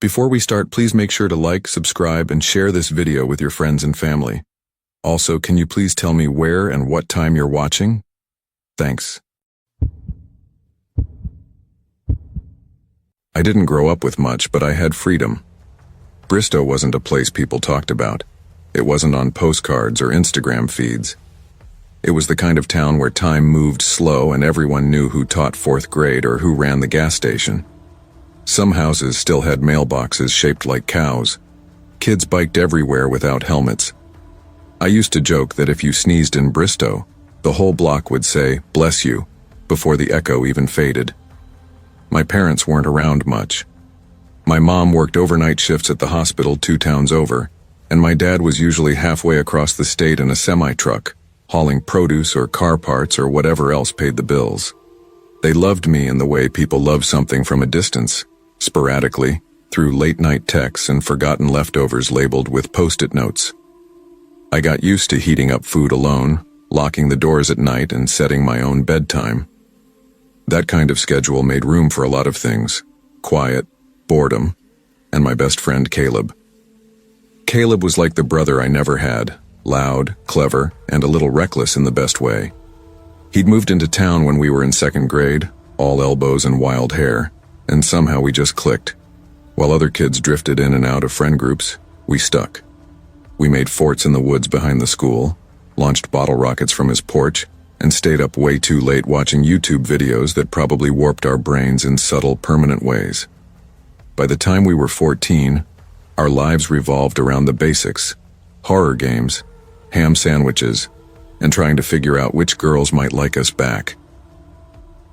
Before we start, please make sure to like, subscribe, and share this video with your friends and family. Also, can you please tell me where and what time you're watching? Thanks. I didn't grow up with much, but I had freedom. Bristow wasn't a place people talked about. It wasn't on postcards or Instagram feeds. It was the kind of town where time moved slow and everyone knew who taught fourth grade or who ran the gas station. Some houses still had mailboxes shaped like cows. Kids biked everywhere without helmets. I used to joke that if you sneezed in Bristow, the whole block would say, "Bless you," before the echo even faded. My parents weren't around much. My mom worked overnight shifts at the hospital 2 towns over, and my dad was usually halfway across the state in a semi-truck, hauling produce or car parts or whatever else paid the bills. They loved me in the way people love something from a distance, sporadically, through late-night texts and forgotten leftovers labeled with Post-it notes. I got used to heating up food alone, locking the doors at night, and setting my own bedtime. That kind of schedule made room for a lot of things: quiet, boredom, and my best friend Caleb. Caleb was like the brother I never had, loud, clever, and a little reckless in the best way. He'd moved into town when we were in 2nd grade, all elbows and wild hair, and somehow we just clicked. While other kids drifted in and out of friend groups, we stuck. We made forts in the woods behind the school, launched bottle rockets from his porch, and stayed up way too late watching YouTube videos that probably warped our brains in subtle, permanent ways. By the time we were 14, our lives revolved around the basics: horror games, ham sandwiches, and trying to figure out which girls might like us back.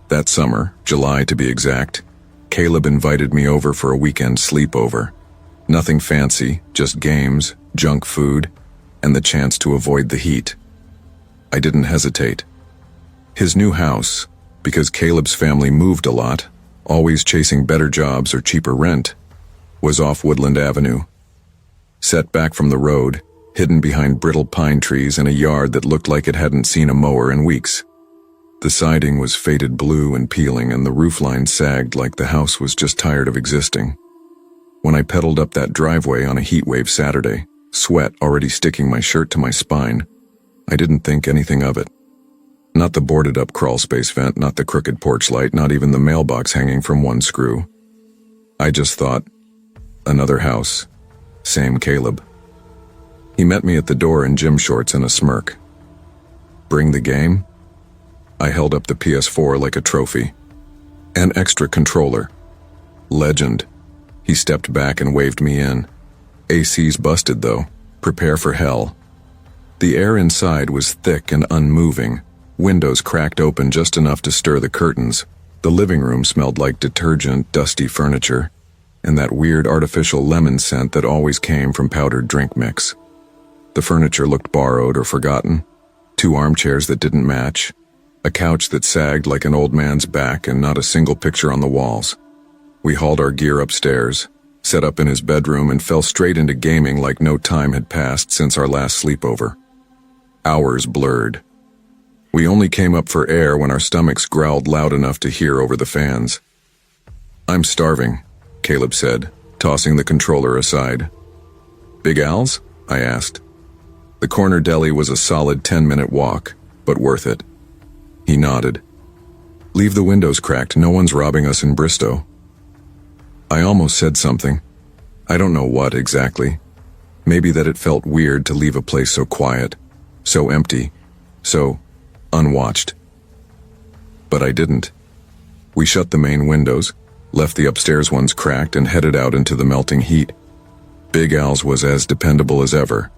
That summer, July to be exact, Caleb invited me over for a weekend sleepover. Nothing fancy, just games, junk food, and the chance to avoid the heat. I didn't hesitate. His new house, because Caleb's family moved a lot, always chasing better jobs or cheaper rent, was off Woodland Avenue. Set back from the road, hidden behind brittle pine trees in a yard that looked like it hadn't seen a mower in weeks. The siding was faded blue and peeling, and the roofline sagged like the house was just tired of existing. When I pedaled up that driveway on a heatwave Saturday, sweat already sticking my shirt to my spine, I didn't think anything of it. Not the boarded-up crawlspace vent, not the crooked porch light, not even the mailbox hanging from one screw. I just thought, another house, same Caleb. He met me at the door in gym shorts and a smirk. Bring the game? I held up the PS4 like a trophy. An extra controller. Legend. He stepped back and waved me in. AC's busted though. Prepare for hell. The air inside was thick and unmoving. Windows cracked open just enough to stir the curtains. The living room smelled like detergent, dusty furniture, and that weird artificial lemon scent that always came from powdered drink mix. The furniture looked borrowed or forgotten. 2 armchairs that didn't match. A couch that sagged like an old man's back, and not a single picture on the walls. We hauled our gear upstairs, set up in his bedroom, and fell straight into gaming like no time had passed since our last sleepover. Hours blurred. We only came up for air when our stomachs growled loud enough to hear over the fans. "I'm starving," Caleb said, tossing the controller aside. "Big Al's?" I asked. The corner deli was a solid 10-minute walk, but worth it. He nodded. "Leave the windows cracked, no one's robbing us in Bristow." I almost said something. I don't know what exactly. Maybe that it felt weird to leave a place so quiet, so empty, so unwatched. But I didn't. We shut the main windows, left the upstairs ones cracked, and headed out into the melting heat. Big Al's was as dependable as ever.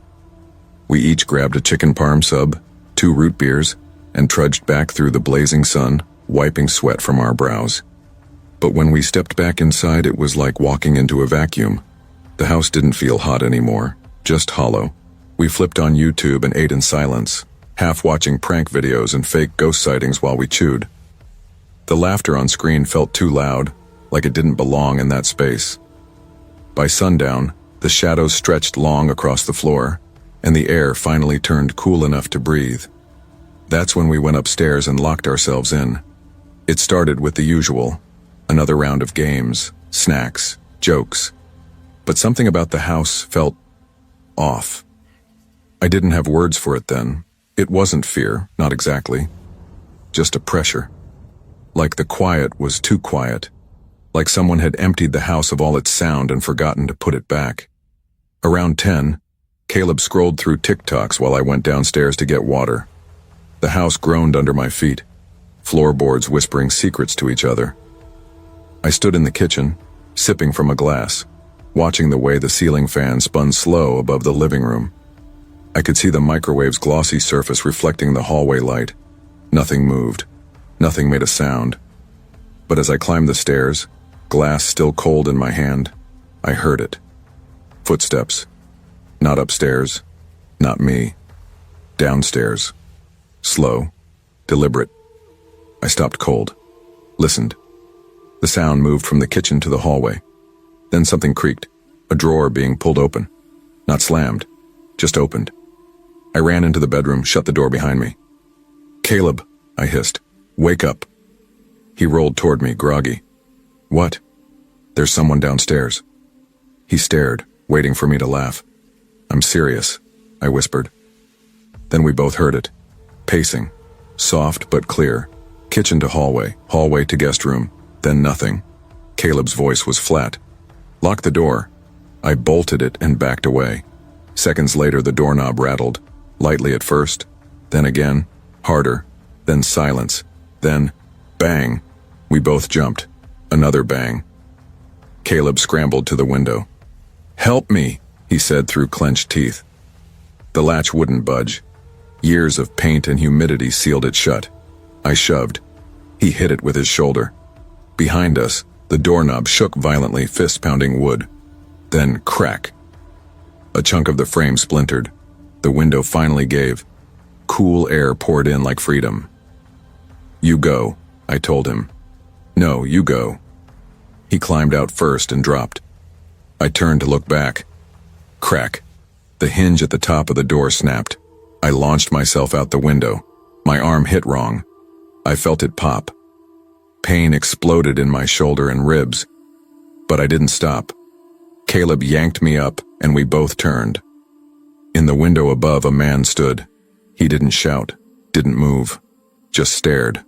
We each grabbed a chicken parm sub, 2 root beers, and trudged back through the blazing sun, wiping sweat from our brows. But when we stepped back inside, it was like walking into a vacuum. The house didn't feel hot anymore, just hollow. We flipped on YouTube and ate in silence, half watching prank videos and fake ghost sightings while we chewed. The laughter on screen felt too loud, like it didn't belong in that space. By sundown, the shadows stretched long across the floor, and the air finally turned cool enough to breathe. That's when we went upstairs and locked ourselves in. It started with the usual: another round of games, snacks, jokes, But something about the house felt off. I didn't have words for it then. It wasn't fear, not exactly. Just a pressure. Like the quiet was too quiet. Like someone had emptied the house of all its sound and forgotten to put it back. Around 10, Caleb scrolled through TikToks while I went downstairs to get water. The house groaned under my feet, floorboards whispering secrets to each other. I stood in the kitchen, sipping from a glass, watching the way the ceiling fan spun slow above the living room. I could see the microwave's glossy surface reflecting the hallway light. Nothing moved. Nothing made a sound. But as I climbed the stairs, glass still cold in my hand, I heard it. Footsteps. Not upstairs. Not me. Downstairs. Slow. Deliberate. I stopped cold. Listened. The sound moved from the kitchen to the hallway. Then something creaked, a drawer being pulled open. Not slammed, just opened. I ran into the bedroom, shut the door behind me. "Caleb," I hissed, "wake up." He rolled toward me, groggy. "What?" "There's someone downstairs." He stared, waiting for me to laugh. "I'm serious," I whispered. Then we both heard it. Pacing. Soft but clear. Kitchen to hallway, hallway to guest room, then nothing. Caleb's voice was flat. "Lock the door." I bolted it and backed away. Seconds later, the doorknob rattled, lightly at first, then again, harder, then silence, then bang. We both jumped. Another bang. Caleb scrambled to the window. "Help me," he said through clenched teeth. The latch wouldn't budge. Years of paint and humidity sealed it shut. I shoved. He hit it with his shoulder. Behind us, the doorknob shook violently, fist pounding wood. Then crack. A chunk of the frame splintered. The window finally gave. Cool air poured in like freedom. "You go," I told him. "No, you go." He climbed out first and dropped. I turned to look back. Crack. The hinge at the top of the door snapped. I launched myself out the window. My arm hit wrong. I felt it pop. Pain exploded in my shoulder and ribs. But I didn't stop. Caleb yanked me up, and we both turned. In the window above, a man stood. He didn't shout, didn't move, just stared.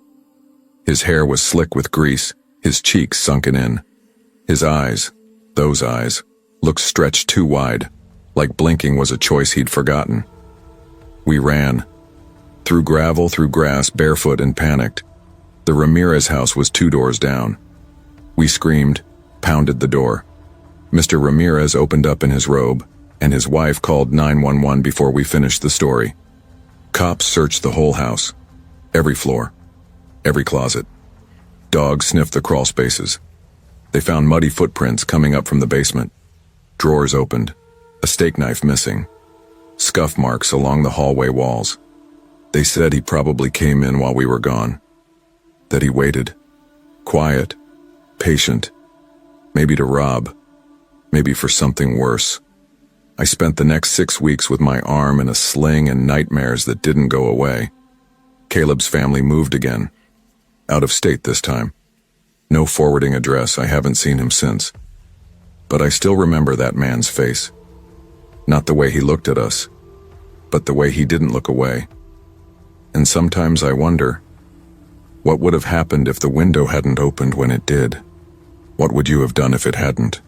His hair was slick with grease, his cheeks sunken in. His eyes, those eyes, looked stretched too wide, like blinking was a choice he'd forgotten. We ran. Through gravel, through grass, barefoot and panicked. The Ramirez house was 2 doors down. We screamed, pounded the door. Mr. Ramirez opened up in his robe, and his wife called 911 before we finished the story. Cops searched the whole house. Every floor. Every closet. Dogs sniffed the crawl spaces. They found muddy footprints coming up from the basement. Drawers opened. A steak knife missing. Scuff marks along the hallway walls. They said he probably came in while we were gone. That he waited. Quiet. Patient. Maybe to rob. Maybe for something worse. I spent the next 6 weeks with my arm in a sling and nightmares that didn't go away. Caleb's family moved again. Out of state this time. No forwarding address, I haven't seen him since. But I still remember that man's face. Not the way he looked at us, but the way he didn't look away. And sometimes I wonder, what would have happened if the window hadn't opened when it did? What would you have done if it hadn't?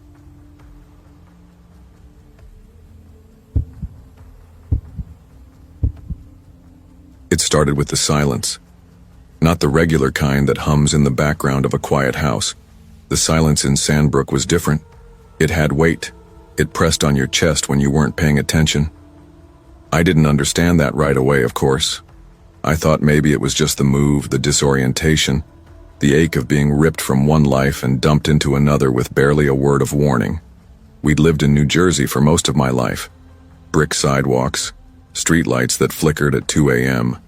It started with the silence. Not the regular kind that hums in the background of a quiet house. The silence in Sandbrook was different. It had weight. It pressed on your chest when you weren't paying attention. I didn't understand that right away, of course. I thought maybe it was just the move, the disorientation, the ache of being ripped from one life and dumped into another with barely a word of warning. We'd lived in New Jersey for most of my life. Brick sidewalks, streetlights that flickered at 2 a.m.,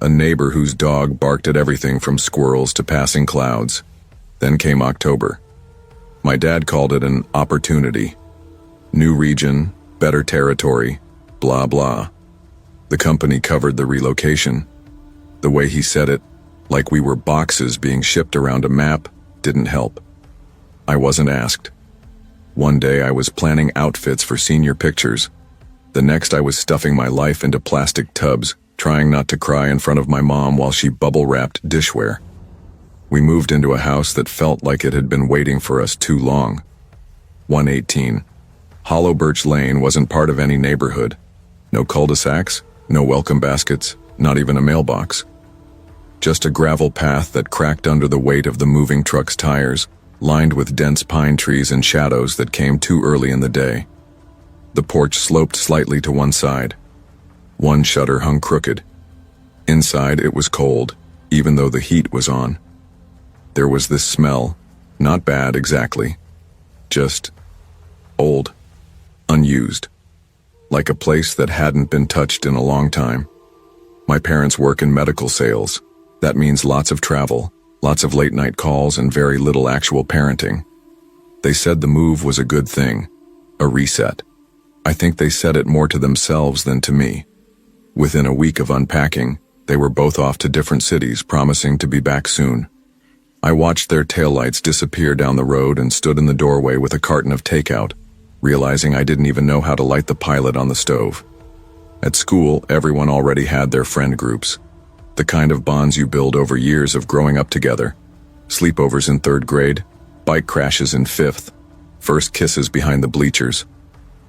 a neighbor whose dog barked at everything from squirrels to passing clouds. Then came October. My dad called it an opportunity. New region, better territory, blah blah. The company covered the relocation. The way he said it, like we were boxes being shipped around a map, didn't help. I wasn't asked. One day I was planning outfits for senior pictures. The next I was stuffing my life into plastic tubs, trying not to cry in front of my mom while she bubble-wrapped dishware. We moved into a house that felt like it had been waiting for us too long. 118. Hollow Birch Lane wasn't part of any neighborhood. No cul-de-sacs, no welcome baskets, not even a mailbox. Just a gravel path that cracked under the weight of the moving truck's tires, lined with dense pine trees and shadows that came too early in the day. The porch sloped slightly to one side. One shutter hung crooked. Inside it was cold, even though the heat was on. There was this smell, not bad exactly, just old, unused, like a place that hadn't been touched in a long time. My parents work in medical sales. That means lots of travel, lots of late-night calls, and very little actual parenting. They said the move was a good thing, a reset. I think they said it more to themselves than to me. Within a week of unpacking, they were both off to different cities, promising to be back soon. I watched their taillights disappear down the road and stood in the doorway with a carton of takeout, realizing I didn't even know how to light the pilot on the stove. At school, everyone already had their friend groups. The kind of bonds you build over years of growing up together. Sleepovers in 3rd grade, bike crashes in 5th, first kisses behind the bleachers.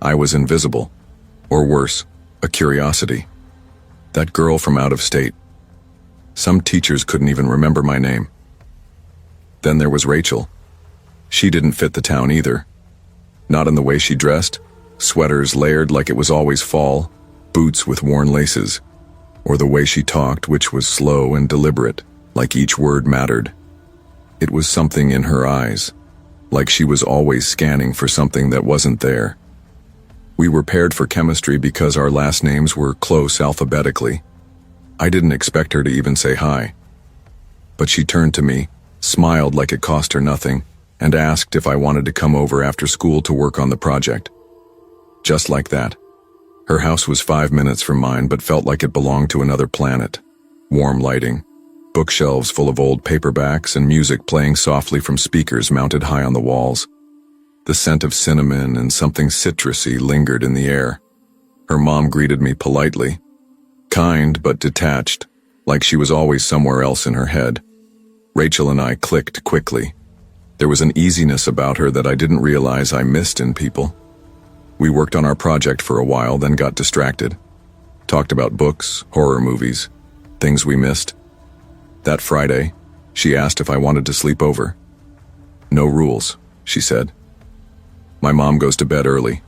I was invisible, or worse, a curiosity. That girl from out of state. Some teachers couldn't even remember my name. Then there was Rachel. She didn't fit the town either. Not in the way she dressed, sweaters layered like it was always fall, boots with worn laces, or the way she talked, which was slow and deliberate, like each word mattered. It was something in her eyes, like she was always scanning for something that wasn't there. We were paired for chemistry because our last names were close alphabetically. I didn't expect her to even say hi. But she turned to me, smiled like it cost her nothing, and asked if I wanted to come over after school to work on the project. Just like that. Her house was 5 minutes from mine, but felt like it belonged to another planet. Warm lighting, bookshelves full of old paperbacks, and music playing softly from speakers mounted high on the walls. The scent of cinnamon and something citrusy lingered in the air. Her mom greeted me politely, kind but detached, like she was always somewhere else in her head. Rachel and I clicked quickly. There was an easiness about her that I didn't realize I missed in people. We worked on our project for a while, then got distracted. Talked about books, horror movies, things we missed. That Friday, she asked if I wanted to sleep over. No rules, she said. My mom goes to bed early.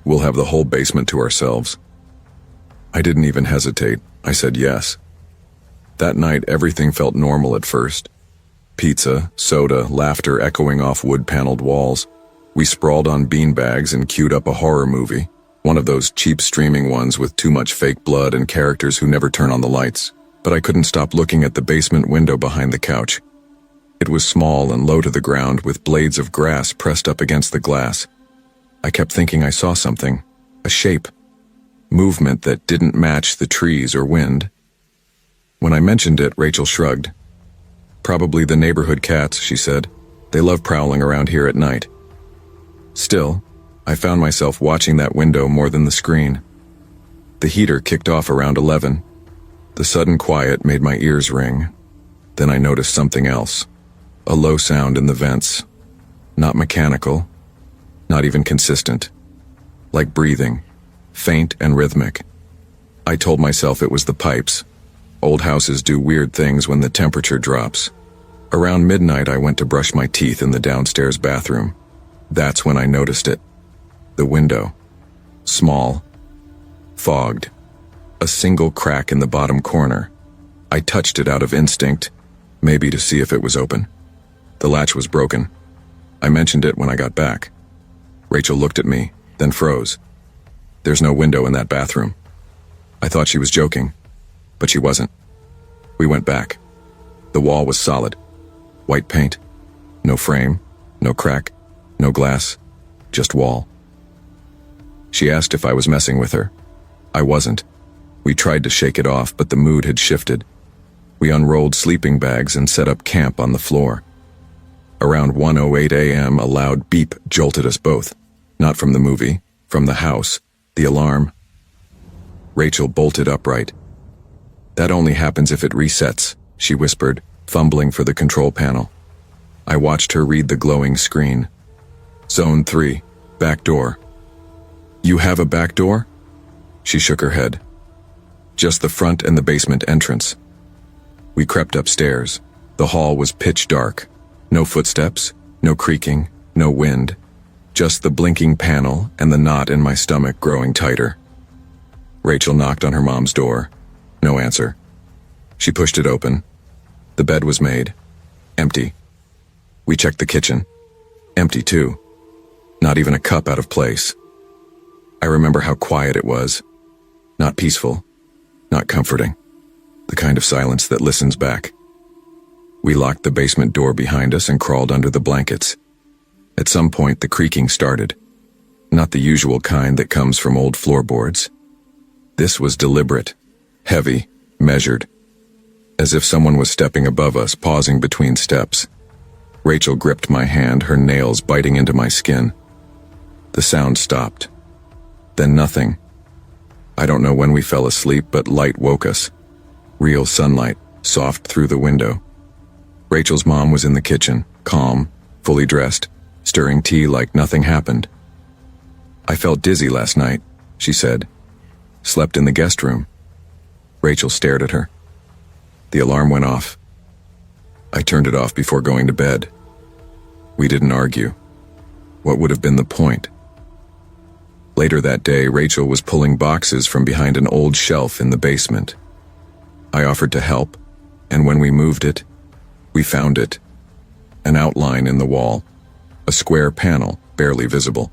We'll have the whole basement to ourselves. I didn't even hesitate. I said yes. That night, everything felt normal at first. Pizza, soda, laughter echoing off wood-paneled walls. We sprawled on beanbags and queued up a horror movie, one of those cheap streaming ones with too much fake blood and characters who never turn on the lights. But I couldn't stop looking at the basement window behind the couch. It was small and low to the ground, with blades of grass pressed up against the glass. I kept thinking I saw something, a shape, movement that didn't match the trees or wind. When I mentioned it, Rachel shrugged. Probably the neighborhood cats, she said. They love prowling around here at night. Still, I found myself watching that window more than the screen. The heater kicked off around 11. The sudden quiet made my ears ring. Then I noticed something else. A low sound in the vents. Not mechanical. Not even consistent. Like breathing. Faint and rhythmic. I told myself it was the pipes. Old houses do weird things when the temperature drops. Around midnight, I went to brush my teeth in the downstairs bathroom. That's when I noticed it. The window. Small. Fogged. A single crack in the bottom corner. I touched it out of instinct, maybe to see if it was open. The latch was broken. I mentioned it when I got back. Rachel looked at me, then froze. There's no window in that bathroom. I thought she was joking, but she wasn't. We went back. The wall was solid. White paint. No frame, no crack, no glass, just wall. She asked if I was messing with her. I wasn't. We tried to shake it off, but the mood had shifted. We unrolled sleeping bags and set up camp on the floor. Around 1:08 a.m., a loud beep jolted us both. Not from the movie, from the house, the alarm. Rachel bolted upright. "That only happens if it resets," she whispered, fumbling for the control panel. I watched her read the glowing screen. "Zone 3, back door." "You have a back door?" She shook her head. "Just the front and the basement entrance." We crept upstairs. The hall was pitch dark. No footsteps, no creaking, no wind. Just the blinking panel and the knot in my stomach growing tighter. Rachel knocked on her mom's door. No answer. She pushed it open. The bed was made. Empty. We checked the kitchen. Empty too. Not even a cup out of place. I remember how quiet it was. Not peaceful. Not comforting. The kind of silence that listens back. We locked the basement door behind us and crawled under the blankets. At some point, the creaking started. Not the usual kind that comes from old floorboards. This was deliberate, heavy, measured. As if someone was stepping above us, pausing between steps. Rachel gripped my hand, her nails biting into my skin. The sound stopped. Then nothing. I don't know when we fell asleep, but light woke us. Real sunlight, soft through the window. Rachel's mom was in the kitchen, calm, fully dressed, stirring tea like nothing happened. "I felt dizzy last night," she said. "Slept in the guest room." Rachel stared at her. The alarm went off. I turned it off before going to bed. We didn't argue. What would have been the point? Later that day, Rachel was pulling boxes from behind an old shelf in the basement. I offered to help, and when we moved it, we found it. An outline in the wall. A square panel, barely visible.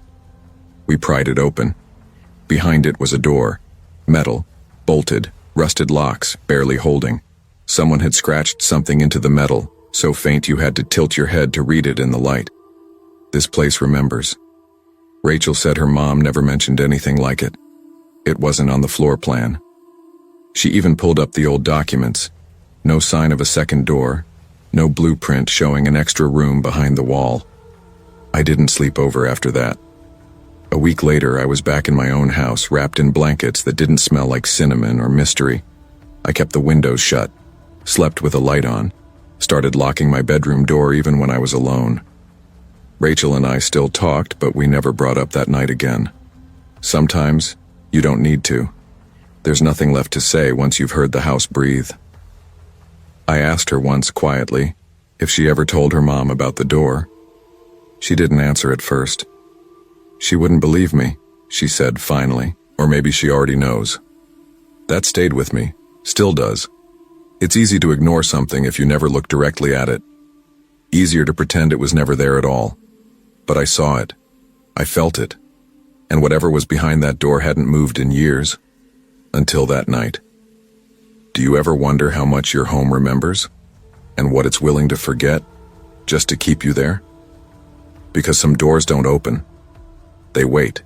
We pried it open. Behind it was a door. Metal, bolted, rusted locks, barely holding. Someone had scratched something into the metal, so faint you had to tilt your head to read it in the light. This place remembers. Rachel said her mom never mentioned anything like it. It wasn't on the floor plan. She even pulled up the old documents. No sign of a second door. No blueprint showing an extra room behind the wall. I didn't sleep over after that. A week later, I was back in my own house, wrapped in blankets that didn't smell like cinnamon or mystery. I kept the windows shut, slept with a light on, started locking my bedroom door even when I was alone. Rachel and I still talked, but we never brought up that night again. Sometimes, you don't need to. There's nothing left to say once you've heard the house breathe. I asked her once quietly if she ever told her mom about the door. She didn't answer at first. "She wouldn't believe me," she said finally, "or maybe she already knows." That stayed with me, still does. It's easy to ignore something if you never look directly at it. Easier to pretend it was never there at all. But I saw it. I felt it. And whatever was behind that door hadn't moved in years. Until that night. Do you ever wonder how much your home remembers? And what it's willing to forget, just to keep you there? Because some doors don't open. They wait.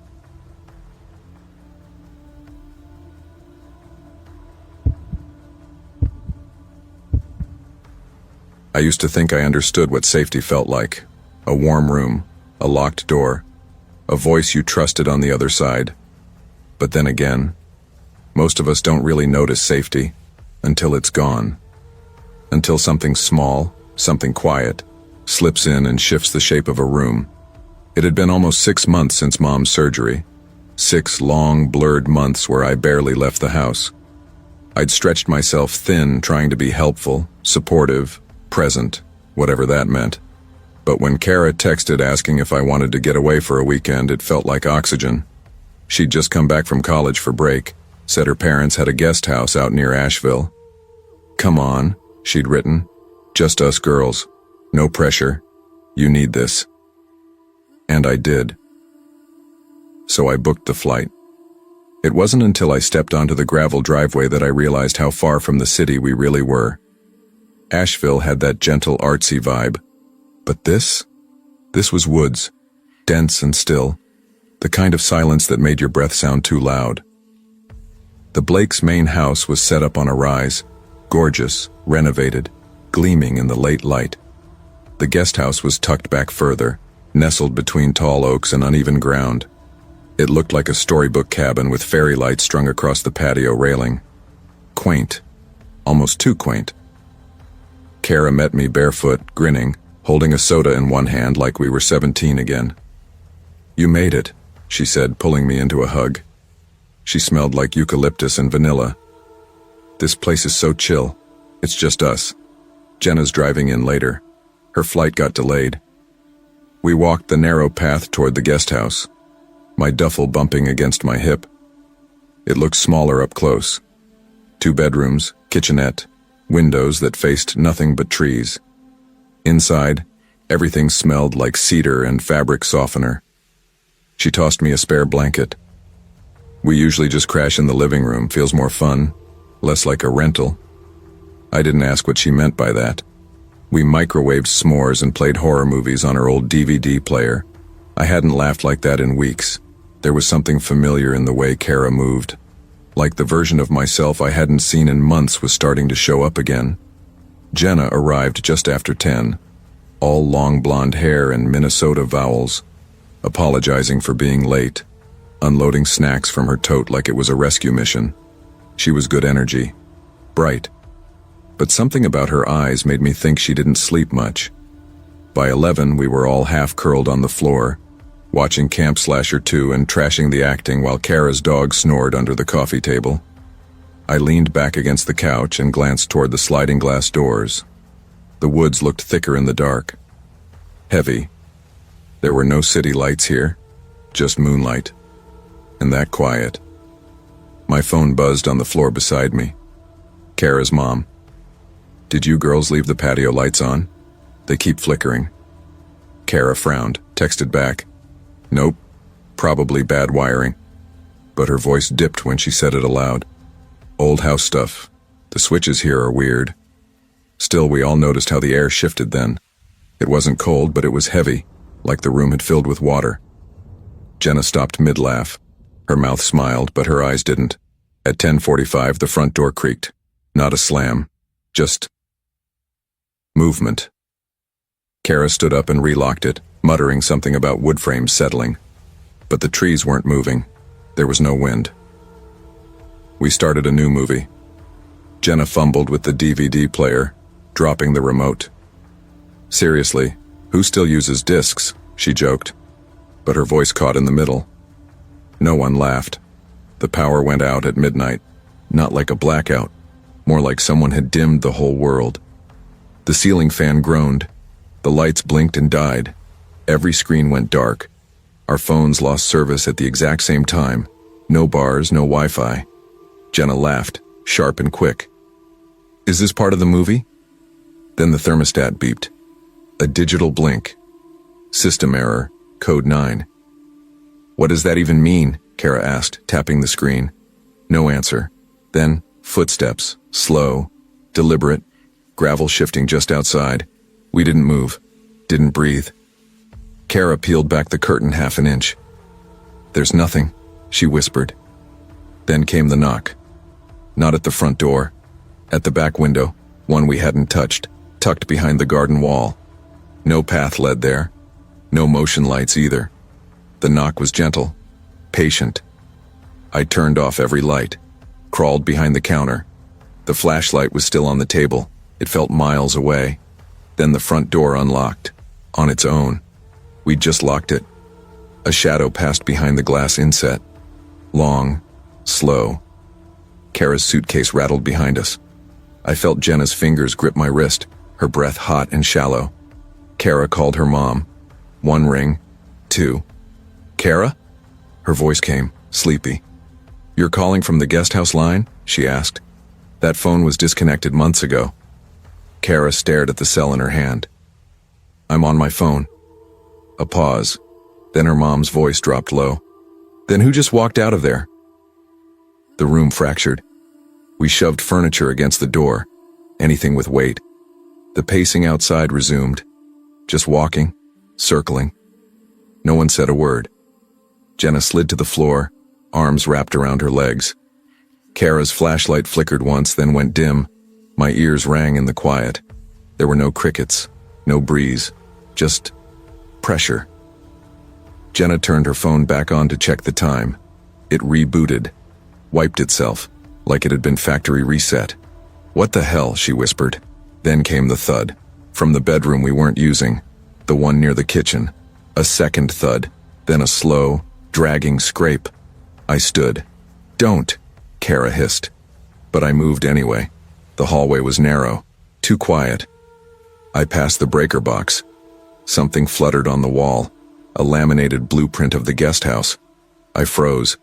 I used to think I understood what safety felt like. A warm room, a locked door, a voice you trusted on the other side. But then again, most of us don't really notice safety until it's gone. Until something small, something quiet, slips in and shifts the shape of a room. It had been almost 6 months since Mom's surgery. 6 long, blurred months where I barely left the house. I'd stretched myself thin trying to be helpful, supportive, present, whatever that meant. But when Kara texted asking if I wanted to get away for a weekend, it felt like oxygen. She'd just come back from college for break, said her parents had a guest house out near Asheville. "Come on," she'd written. "Just us girls. No pressure. You need this." And I did. So I booked the flight. It wasn't until I stepped onto the gravel driveway that I realized how far from the city we really were. Asheville had that gentle, artsy vibe. But this was woods, dense and still, the kind of silence that made your breath sound too loud. The Blakes' main house was set up on a rise, gorgeous, renovated, gleaming in the late light. The guest house was tucked back further, nestled between tall oaks and uneven ground. It looked like a storybook cabin with fairy lights strung across the patio railing. Quaint. Almost too quaint. Kara met me barefoot, grinning, holding a soda in one hand like we were 17 again. "You made it," she said, pulling me into a hug. She smelled like eucalyptus and vanilla. "This place is so chill. It's just us. Jenna's driving in later. Her flight got delayed." We walked the narrow path toward the guest house, my duffel bumping against my hip. It looked smaller up close. 2 bedrooms, kitchenette, windows that faced nothing but trees. Inside, everything smelled like cedar and fabric softener. She tossed me a spare blanket. "We usually just crash in the living room. Feels more fun, less like a rental." I didn't ask what she meant by that. We microwaved s'mores and played horror movies on her old DVD player. I hadn't laughed like that in weeks. There was something familiar in the way Kara moved. Like the version of myself I hadn't seen in months was starting to show up again. Jenna arrived just after 10, all long blonde hair and Minnesota vowels, apologizing for being late, unloading snacks from her tote like it was a rescue mission. She was good energy, bright. But something about her eyes made me think she didn't sleep much. By 11, we were all half-curled on the floor, watching Camp Slasher 2 and trashing the acting while Kara's dog snored under the coffee table. I leaned back against the couch and glanced toward the sliding glass doors. The woods looked thicker in the dark. Heavy. There were no city lights here, just moonlight. And that quiet. My phone buzzed on the floor beside me. Kara's mom. "Did you girls leave the patio lights on? They keep flickering." Kara frowned, texted back, "Nope, probably bad wiring." But her voice dipped when she said it aloud. "Old house stuff. The switches here are weird." Still, we all noticed how the air shifted then. It wasn't cold, but it was heavy, like the room had filled with water. Jenna stopped mid-laugh. Her mouth smiled, but her eyes didn't. At 10:45, the front door creaked. Not a slam, just movement. Kara stood up and relocked it, muttering something about wood frames settling. But the trees weren't moving. There was no wind. We started a new movie. Jenna fumbled with the DVD player, dropping the remote. "Seriously, who still uses discs?" she joked. But her voice caught in the middle. No one laughed. The power went out at midnight, not like a blackout, more like someone had dimmed the whole world. The ceiling fan groaned. The lights blinked and died. Every screen went dark. Our phones lost service at the exact same time. No bars, no Wi-Fi. Jenna laughed, sharp and quick. "Is this part of the movie?" Then the thermostat beeped. A digital blink. "System error, code 9. "What does that even mean?" Kara asked, tapping the screen. No answer. Then, footsteps, slow, deliberate, gravel shifting just outside. We didn't move, didn't breathe. Kara peeled back the curtain half an inch. "There's nothing," she whispered. Then came the knock. Not at the front door. At the back window, one we hadn't touched, tucked behind the garden wall. No path led there. No motion lights either. The knock was gentle, patient. I turned off every light, crawled behind the counter. The flashlight was still on the table. It felt miles away. Then the front door unlocked, on its own. We'd just locked it. A shadow passed behind the glass inset. Long, slow. Kara's suitcase rattled behind us. I felt Jenna's fingers grip my wrist, her breath hot and shallow. Kara called her mom. 1 ring, 2. "Kara?" Her voice came, sleepy. "You're calling from the guest house line?" she asked. "That phone was disconnected months ago." Kara stared at the cell in her hand. "I'm on my phone." A pause. Then her mom's voice dropped low. "Then who just walked out of there?" The room fractured. We shoved furniture against the door, anything with weight. The pacing outside resumed. Just walking, circling. No one said a word. Jenna slid to the floor, arms wrapped around her legs. Kara's flashlight flickered once, then went dim. My ears rang in the quiet. There were no crickets, No breeze, just pressure. Jenna turned her phone back on to check the time. It rebooted, wiped itself, like it had been factory reset. "What the hell?" she whispered. Then came the thud. From the bedroom we weren't using, the one near the kitchen. A second thud, then a slow, dragging scrape. I stood. "Don't," Kara hissed. But I moved anyway. The hallway was narrow, too quiet. I passed the breaker box. Something fluttered on the wall, a laminated blueprint of the guest house. I froze.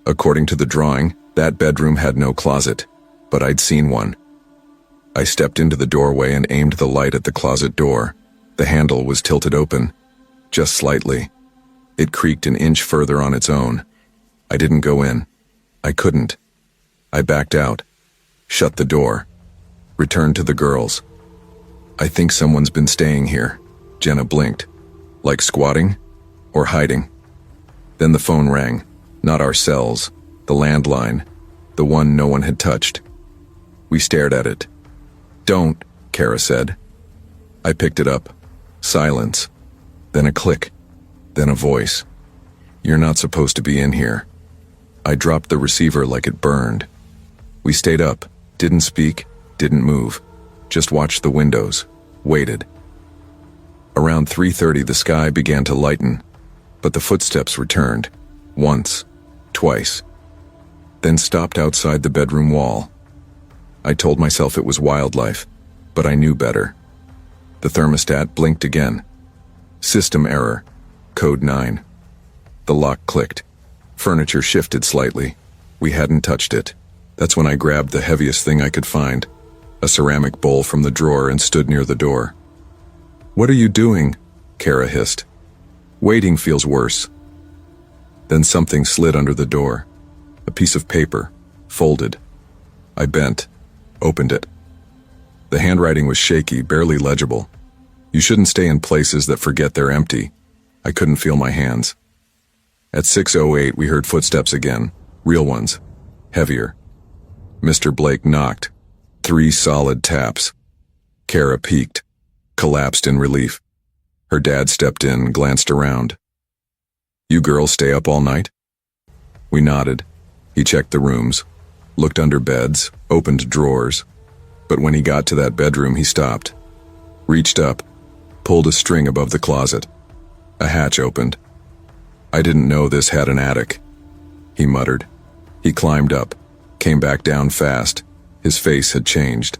According to the drawing, that bedroom had no closet, but I'd seen one. I stepped into the doorway and aimed the light at the closet door. The handle was tilted open, just slightly. It creaked an inch further on its own. I didn't go in. I couldn't. I backed out, shut the door, returned to the girls. "I think someone's been staying here." Jenna blinked. "Like squatting? Or hiding?" Then the phone rang. Not our cells, the landline, the one no one had touched. We stared at it. "Don't," Kara said. I picked it up. Silence. Then a click. Then a voice. "You're not supposed to be in here." I dropped the receiver like it burned. We stayed up, didn't speak, didn't move. Just watched the windows, waited. Around 3:30 the sky began to lighten, but the footsteps returned. Once, twice. Then stopped outside the bedroom wall. I told myself it was wildlife, but I knew better. The thermostat blinked again. System error. Code 9. The lock clicked. Furniture shifted slightly. We hadn't touched it. That's when I grabbed the heaviest thing I could find, a ceramic bowl from the drawer, and stood near the door. "What are you doing?" Kara hissed. "Waiting feels worse." Then something slid under the door. A piece of paper, folded. I bent, opened it. The handwriting was shaky, barely legible. "You shouldn't stay in places that forget they're empty." I couldn't feel my hands. At 6:08 we heard footsteps again, real ones, heavier. Mr. Blake knocked. 3 solid taps. Kara peeked, collapsed in relief. Her dad stepped in, glanced around. "You girls stay up all night?" We nodded. He checked the rooms, looked under beds, opened drawers. But when he got to that bedroom he stopped, reached up, pulled a string above the closet. A hatch opened. "I didn't know this had an attic," he muttered. He climbed up, came back down fast. His face had changed.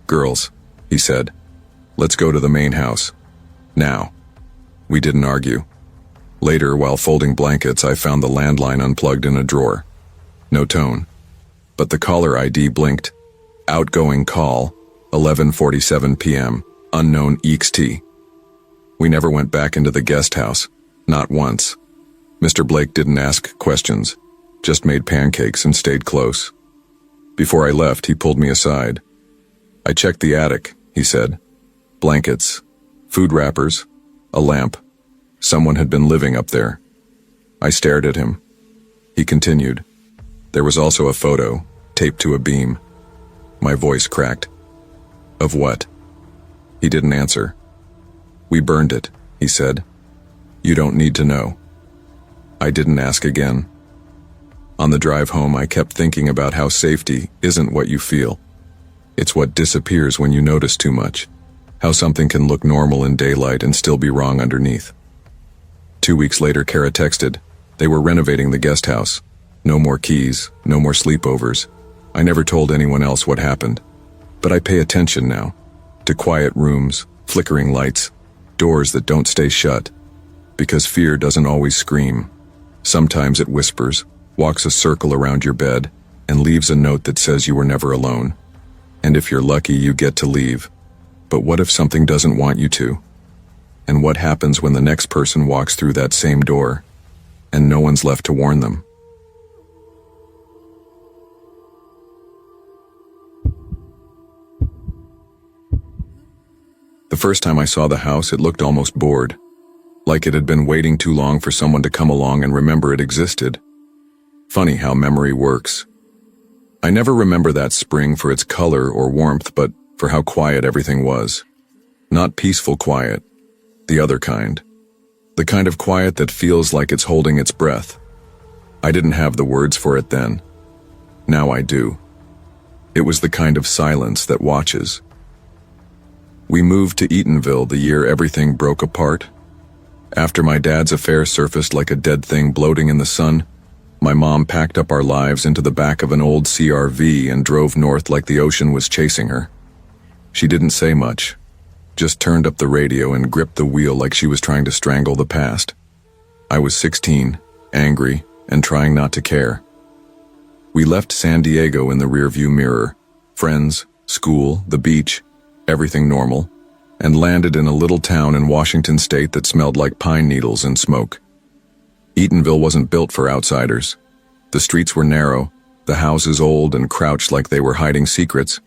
"Girls," he said, "let's go to the main house. Now." We didn't argue. Later, while folding blankets, I found the landline unplugged in a drawer. No tone. But the caller ID blinked. Outgoing call, 11:47 p.m., unknown EXT. We never went back into the guest house, not once. Mr. Blake didn't ask questions, just made pancakes and stayed close. Before I left, he pulled me aside. "I checked the attic," he said. "Blankets, food wrappers, a lamp. Someone had been living up there." I stared at him. He continued. "There was also a photo, taped to a beam." My voice cracked. "Of what?" He didn't answer. "We burned it," he said. "You don't need to know." I didn't ask again. On the drive home, I kept thinking about how safety isn't what you feel. It's what disappears when you notice too much. How something can look normal in daylight and still be wrong underneath. 2 weeks later, Kara texted. They were renovating the guest house. No more keys, no more sleepovers. I never told anyone else what happened. But I pay attention now. To quiet rooms, flickering lights, doors that don't stay shut. Because fear doesn't always scream. Sometimes it whispers, walks a circle around your bed, and leaves a note that says you were never alone. And if you're lucky, you get to leave. But what if something doesn't want you to? And what happens when the next person walks through that same door, and no one's left to warn them? The first time I saw the house, it looked almost bored. Like it had been waiting too long for someone to come along and remember it existed. Funny how memory works. I never remember that spring for its color or warmth, but for how quiet everything was. Not peaceful quiet, the other kind. The kind of quiet that feels like it's holding its breath. I didn't have the words for it then. Now I do. It was the kind of silence that watches. We moved to Eatonville the year everything broke apart. After my dad's affair surfaced like a dead thing bloating in the sun, my mom packed up our lives into the back of an old CRV and drove north like the ocean was chasing her. She didn't say much, just turned up the radio and gripped the wheel like she was trying to strangle the past. I was 16, angry, and trying not to care. We left San Diego in the rearview mirror, friends, school, the beach, everything normal, and landed in a little town in Washington state that smelled like pine needles and smoke. Eatonville wasn't built for outsiders. The streets were narrow, the houses old and crouched like they were hiding secrets,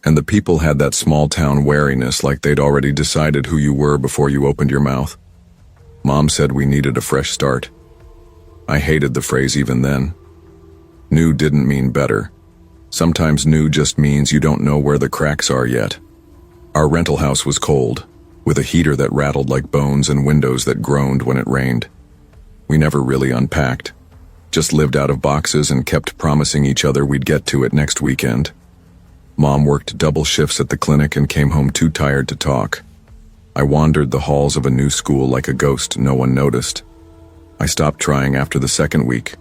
and the people had that small town wariness like they'd already decided who you were before you opened your mouth. Mom said we needed a fresh start. I hated the phrase even then. New didn't mean better. Sometimes new just means you don't know where the cracks are yet. Our rental house was cold, with a heater that rattled like bones and windows that groaned when it rained. We never really unpacked, just lived out of boxes and kept promising each other we'd get to it next weekend. Mom worked double shifts at the clinic and came home too tired to talk. I wandered the halls of a new school like a ghost no one noticed. I stopped trying after the second week.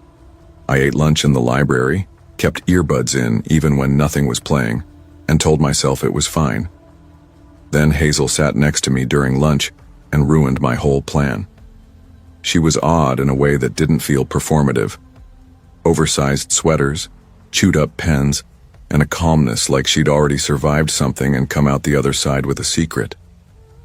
I ate lunch in the library, kept earbuds in even when nothing was playing, and told myself it was fine. Then Hazel sat next to me during lunch and ruined my whole plan. She was odd in a way that didn't feel performative. Oversized sweaters, chewed-up pens, and a calmness like she'd already survived something and come out the other side with a secret.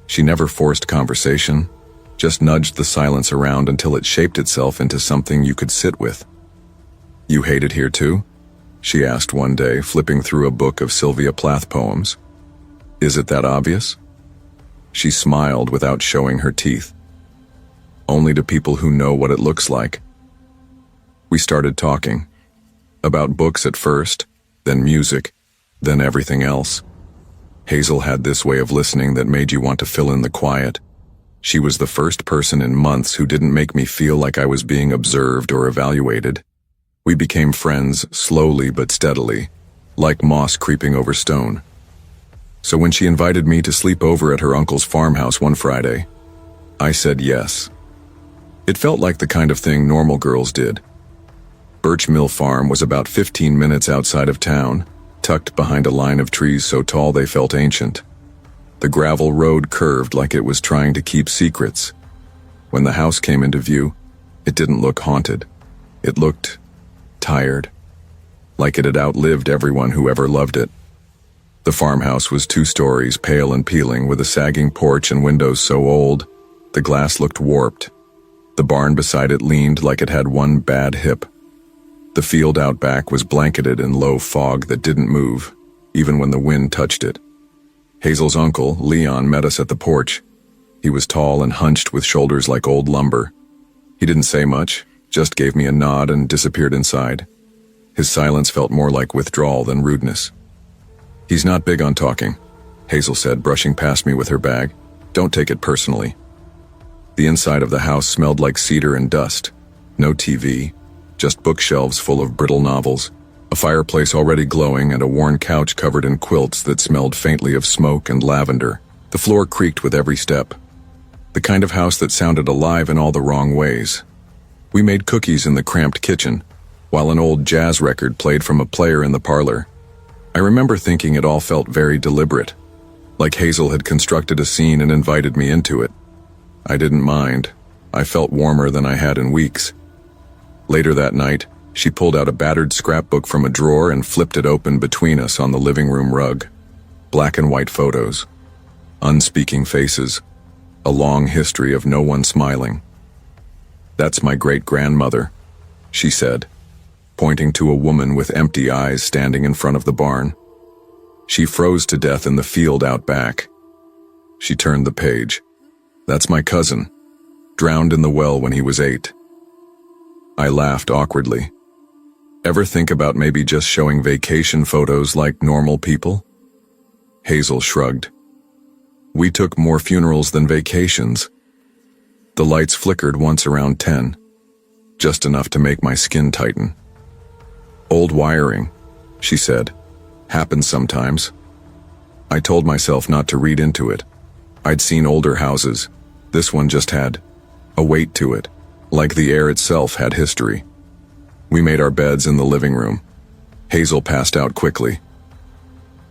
She never forced conversation, just nudged the silence around until it shaped itself into something you could sit with. "You hate it here too?" she asked one day, flipping through a book of Sylvia Plath poems. "Is it that obvious?" She smiled without showing her teeth. "Only to people who know what it looks like." We started talking. About books at first, then music, then everything else. Hazel had this way of listening that made you want to fill in the quiet. She was the first person in months who didn't make me feel like I was being observed or evaluated. We became friends slowly but steadily, like moss creeping over stone. So when she invited me to sleep over at her uncle's farmhouse one Friday, I said yes. It felt like the kind of thing normal girls did. Birch Mill Farm was about 15 minutes outside of town, tucked behind a line of trees so tall they felt ancient. The gravel road curved like it was trying to keep secrets. When the house came into view, it didn't look haunted. It looked tired, like it had outlived everyone who ever loved it. The farmhouse was 2 stories, pale and peeling, with a sagging porch and windows so old, the glass looked warped. The barn beside it leaned like it had one bad hip. The field out back was blanketed in low fog that didn't move, even when the wind touched it. Hazel's uncle, Leon, met us at the porch. He was tall and hunched with shoulders like old lumber. He didn't say much, just gave me a nod and disappeared inside. His silence felt more like withdrawal than rudeness. "He's not big on talking," Hazel said, brushing past me with her bag. "Don't take it personally." The inside of the house smelled like cedar and dust. No TV, just bookshelves full of brittle novels, a fireplace already glowing, and a worn couch covered in quilts that smelled faintly of smoke and lavender. The floor creaked with every step. The kind of house that sounded alive in all the wrong ways. We made cookies in the cramped kitchen, while an old jazz record played from a player in the parlor. I remember thinking it all felt very deliberate, like Hazel had constructed a scene and invited me into it. I didn't mind. I felt warmer than I had in weeks. Later that night, she pulled out a battered scrapbook from a drawer and flipped it open between us on the living room rug. Black and white photos. Unspeaking faces. A long history of no one smiling. "That's my great-grandmother," she said, pointing to a woman with empty eyes standing in front of the barn. "She froze to death in the field out back." She turned the page. "That's my cousin, drowned in the well when he was 8. I laughed awkwardly. "Ever think about maybe just showing vacation photos like normal people?" Hazel shrugged. We took more funerals than vacations. The lights flickered once around 10, just enough to make my skin tighten. Old wiring, she said. Happens sometimes. I told myself not to read into it. I'd seen older houses. This one just had a weight to it, like the air itself had history. We made our beds in the living room. Hazel passed out quickly.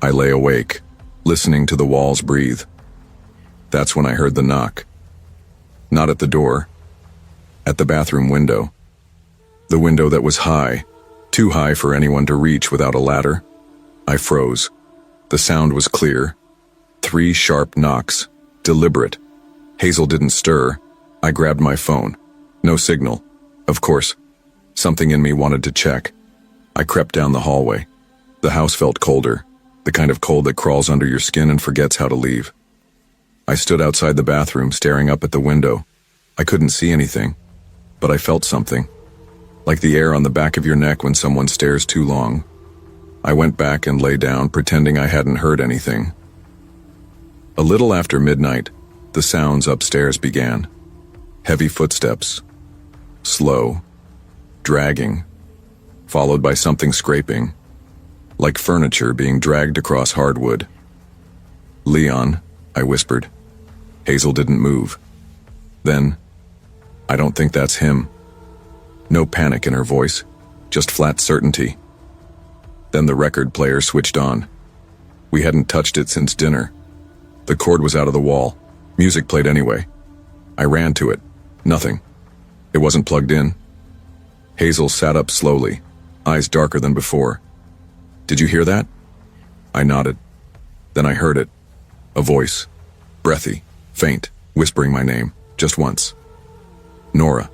I lay awake, listening to the walls breathe. That's when I heard the knock. Not at the door, at the bathroom window. The window that was high, too high for anyone to reach without a ladder. I froze. The sound was clear. 3 sharp knocks, deliberate. Hazel didn't stir. I grabbed my phone. No signal. Of course. Something in me wanted to check. I crept down the hallway. The house felt colder, the kind of cold that crawls under your skin and forgets how to leave. I stood outside the bathroom, staring up at the window. I couldn't see anything, but I felt something, like the air on the back of your neck when someone stares too long. I went back and lay down, pretending I hadn't heard anything. A little after midnight, the sounds upstairs began. Heavy footsteps, slow, dragging, followed by something scraping, like furniture being dragged across hardwood. "Leon," I whispered. Hazel didn't move. Then, "I don't think that's him." No panic in her voice, just flat certainty. Then the record player switched on. We hadn't touched it since dinner. The cord was out of the wall. Music played anyway. I ran to it. Nothing. It wasn't plugged in. Hazel sat up slowly, eyes darker than before. "Did you hear that?" I nodded. Then I heard it. A voice. Breathy, faint, whispering my name, just once. "Nora."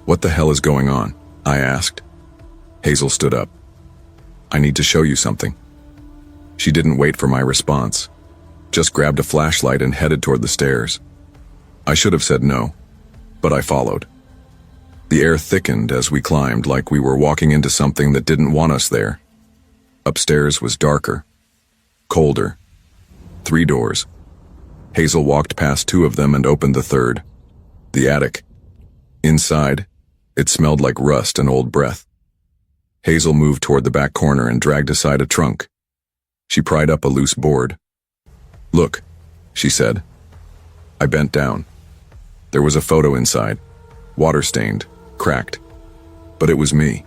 "What the hell is going on?" I asked. Hazel stood up. "I need to show you something." She didn't wait for my response, just grabbed a flashlight and headed toward the stairs. I should have said no, but I followed. The air thickened as we climbed, like we were walking into something that didn't want us there. Upstairs was darker, colder. 3 doors. Hazel walked past 2 of them and opened the third. The attic. Inside, it smelled like rust and old breath. Hazel moved toward the back corner and dragged aside a trunk. She pried up a loose board. "Look," she said. I bent down. There was a photo inside, water-stained, cracked. But it was me,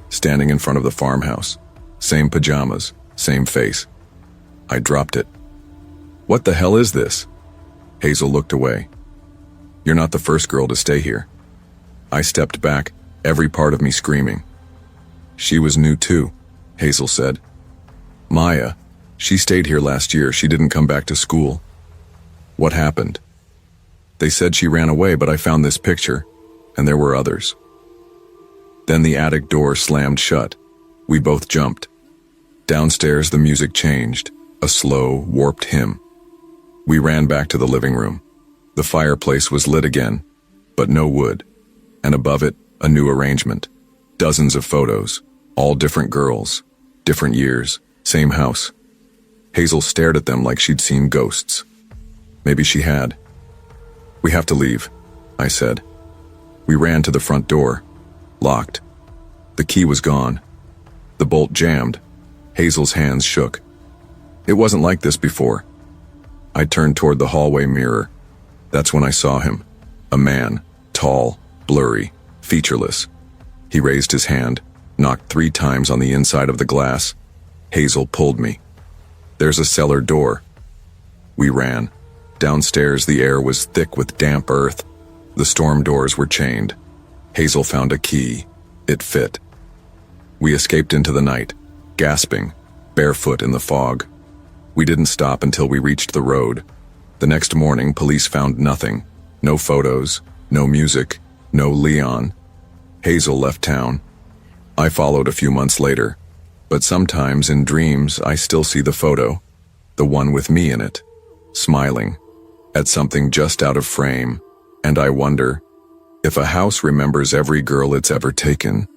standing in front of the farmhouse. Same pajamas, same face. I dropped it. "What the hell is this?" Hazel looked away. "You're not the first girl to stay here." I stepped back, every part of me screaming. "She was new too," Hazel said. "Maya. She stayed here last year. She didn't come back to school." "What happened?" "They said she ran away, but I found this picture, and there were others." Then the attic door slammed shut. We both jumped. Downstairs, the music changed, a slow, warped hymn. We ran back to the living room. The fireplace was lit again, but no wood, and above it, a new arrangement. Dozens of photos, all different girls, different years, same house. Hazel stared at them like she'd seen ghosts. Maybe she had. "We have to leave," I said. We ran to the front door. Locked. The key was gone. The bolt jammed. Hazel's hands shook. It wasn't like this before. I turned toward the hallway mirror. That's when I saw him. A man, tall, blurry, featureless. He raised his hand, knocked 3 times on the inside of the glass. Hazel pulled me. "There's a cellar door." We ran. Downstairs, the air was thick with damp earth. The storm doors were chained. Hazel found a key. It fit. We escaped into the night, gasping, barefoot in the fog. We didn't stop until we reached the road. The next morning, police found nothing. No photos, no music, no Leon. Hazel left town. I followed a few months later, but sometimes in dreams I still see the photo, the one with me in it, smiling, at something just out of frame, and I wonder, if a house remembers every girl it's ever taken,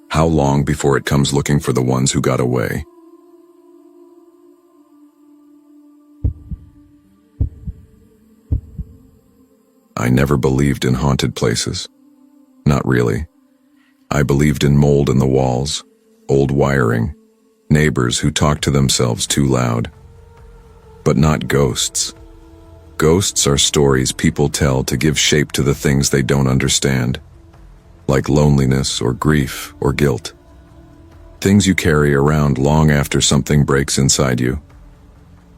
how long before it comes looking for the ones who got away? I never believed in haunted places. Not really. I believed in mold in the walls, old wiring, neighbors who talked to themselves too loud. But not ghosts. Ghosts are stories people tell to give shape to the things they don't understand, like loneliness or grief or guilt. Things you carry around long after something breaks inside you.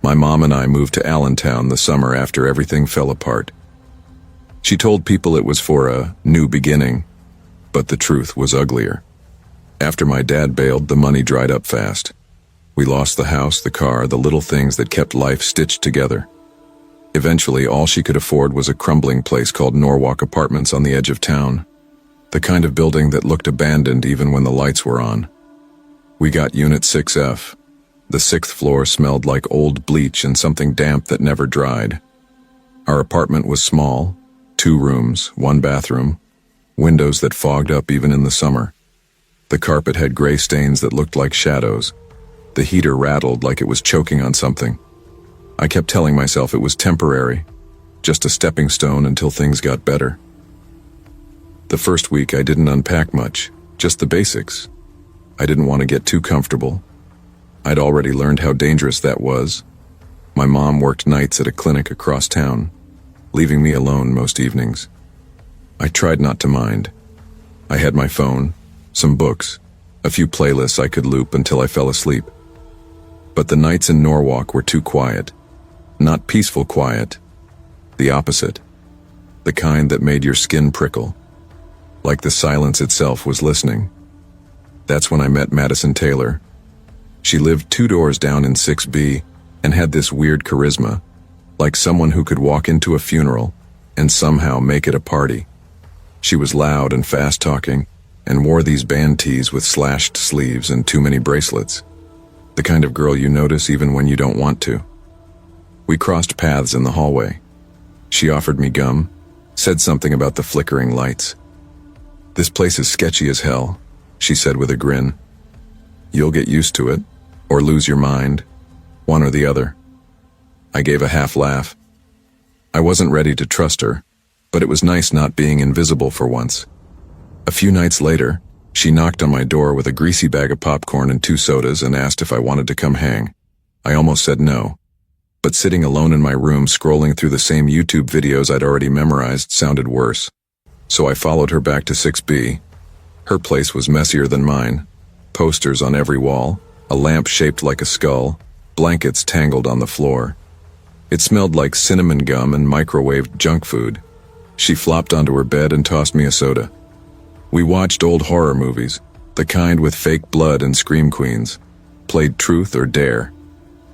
My mom and I moved to Allentown the summer after everything fell apart. She told people it was for a new beginning, but the truth was uglier. After my dad bailed, the money dried up fast. We lost the house, the car, the little things that kept life stitched together. Eventually, all she could afford was a crumbling place called Norwalk Apartments on the edge of town. The kind of building that looked abandoned even when the lights were on. We got Unit 6F. The 6th floor smelled like old bleach and something damp that never dried. Our apartment was small, 2 rooms, 1 bathroom, windows that fogged up even in the summer. The carpet had gray stains that looked like shadows. The heater rattled like it was choking on something. I kept telling myself it was temporary, just a stepping stone until things got better. The first week I didn't unpack much, just the basics. I didn't want to get too comfortable. I'd already learned how dangerous that was. My mom worked nights at a clinic across town, leaving me alone most evenings. I tried not to mind. I had my phone, some books, a few playlists I could loop until I fell asleep. But the nights in Norwalk were too quiet. Not peaceful quiet. The opposite. The kind that made your skin prickle. Like the silence itself was listening. That's when I met Madison Taylor. She lived 2 doors down in 6B and had this weird charisma, like someone who could walk into a funeral and somehow make it a party. She was loud and fast-talking and wore these band tees with slashed sleeves and too many bracelets. The kind of girl you notice even when you don't want to. We crossed paths in the hallway. She offered me gum, said something about the flickering lights. "This place is sketchy as hell," she said with a grin. "You'll get used to it, or lose your mind, one or the other." I gave a half laugh. I wasn't ready to trust her, but it was nice not being invisible for once. A few nights later, she knocked on my door with a greasy bag of popcorn and 2 sodas and asked if I wanted to come hang. I almost said no, but sitting alone in my room scrolling through the same YouTube videos I'd already memorized sounded worse. So I followed her back to 6B. Her place was messier than mine. Posters on every wall, a lamp shaped like a skull, blankets tangled on the floor. It smelled like cinnamon gum and microwaved junk food. She flopped onto her bed and tossed me a soda. We watched old horror movies, the kind with fake blood and scream queens. Played truth or dare.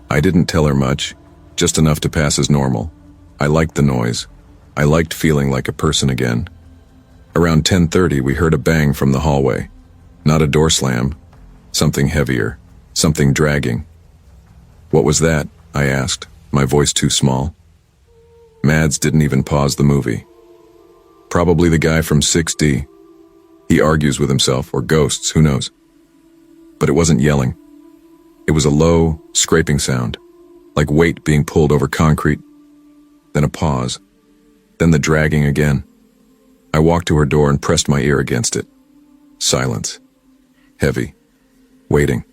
I didn't tell her much, just enough to pass as normal. I liked the noise. I liked feeling like a person again. Around 10:30 we heard a bang from the hallway. Not a door slam. Something heavier. Something dragging. "What was that?" I asked, my voice too small. Mads didn't even pause the movie. "Probably the guy from 6D. He argues with himself, or ghosts, who knows." But it wasn't yelling. It was a low, scraping sound, like weight being pulled over concrete. Then a pause. Then the dragging again. I walked to her door and pressed my ear against it. Silence. Heavy. Waiting.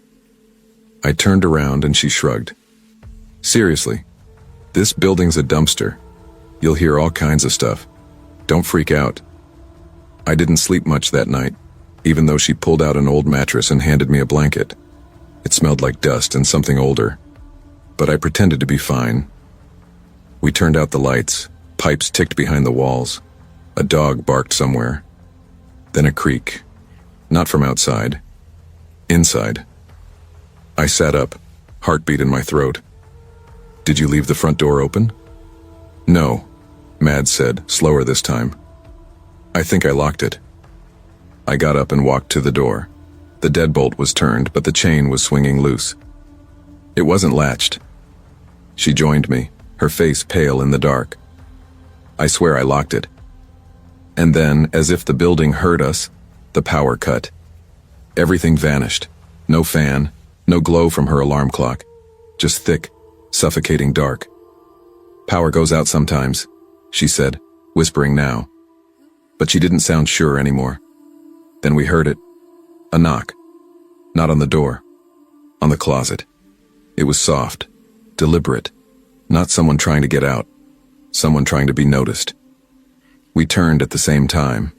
I turned around and she shrugged. "Seriously, this building's a dumpster. You'll hear all kinds of stuff. Don't freak out." I didn't sleep much that night, even though she pulled out an old mattress and handed me a blanket. It smelled like dust and something older, but I pretended to be fine. We turned out the lights. Pipes ticked behind the walls. A dog barked somewhere. Then a creak. Not from outside. Inside. I sat up, heartbeat in my throat. "Did you leave the front door open?" "No," Mads said, slower this time. "I think I locked it." I got up and walked to the door. The deadbolt was turned, but the chain was swinging loose. It wasn't latched. She joined me, her face pale in the dark. "I swear I locked it." And then, as if the building heard us, the power cut. Everything vanished. No fan, no glow from her alarm clock. Just thick, suffocating dark. "Power goes out sometimes," she said, whispering now. But she didn't sound sure anymore. Then we heard it. A knock. Not on the door. On the closet. It was soft. Deliberate. Not someone trying to get out. Someone trying to be noticed. We turned at the same time.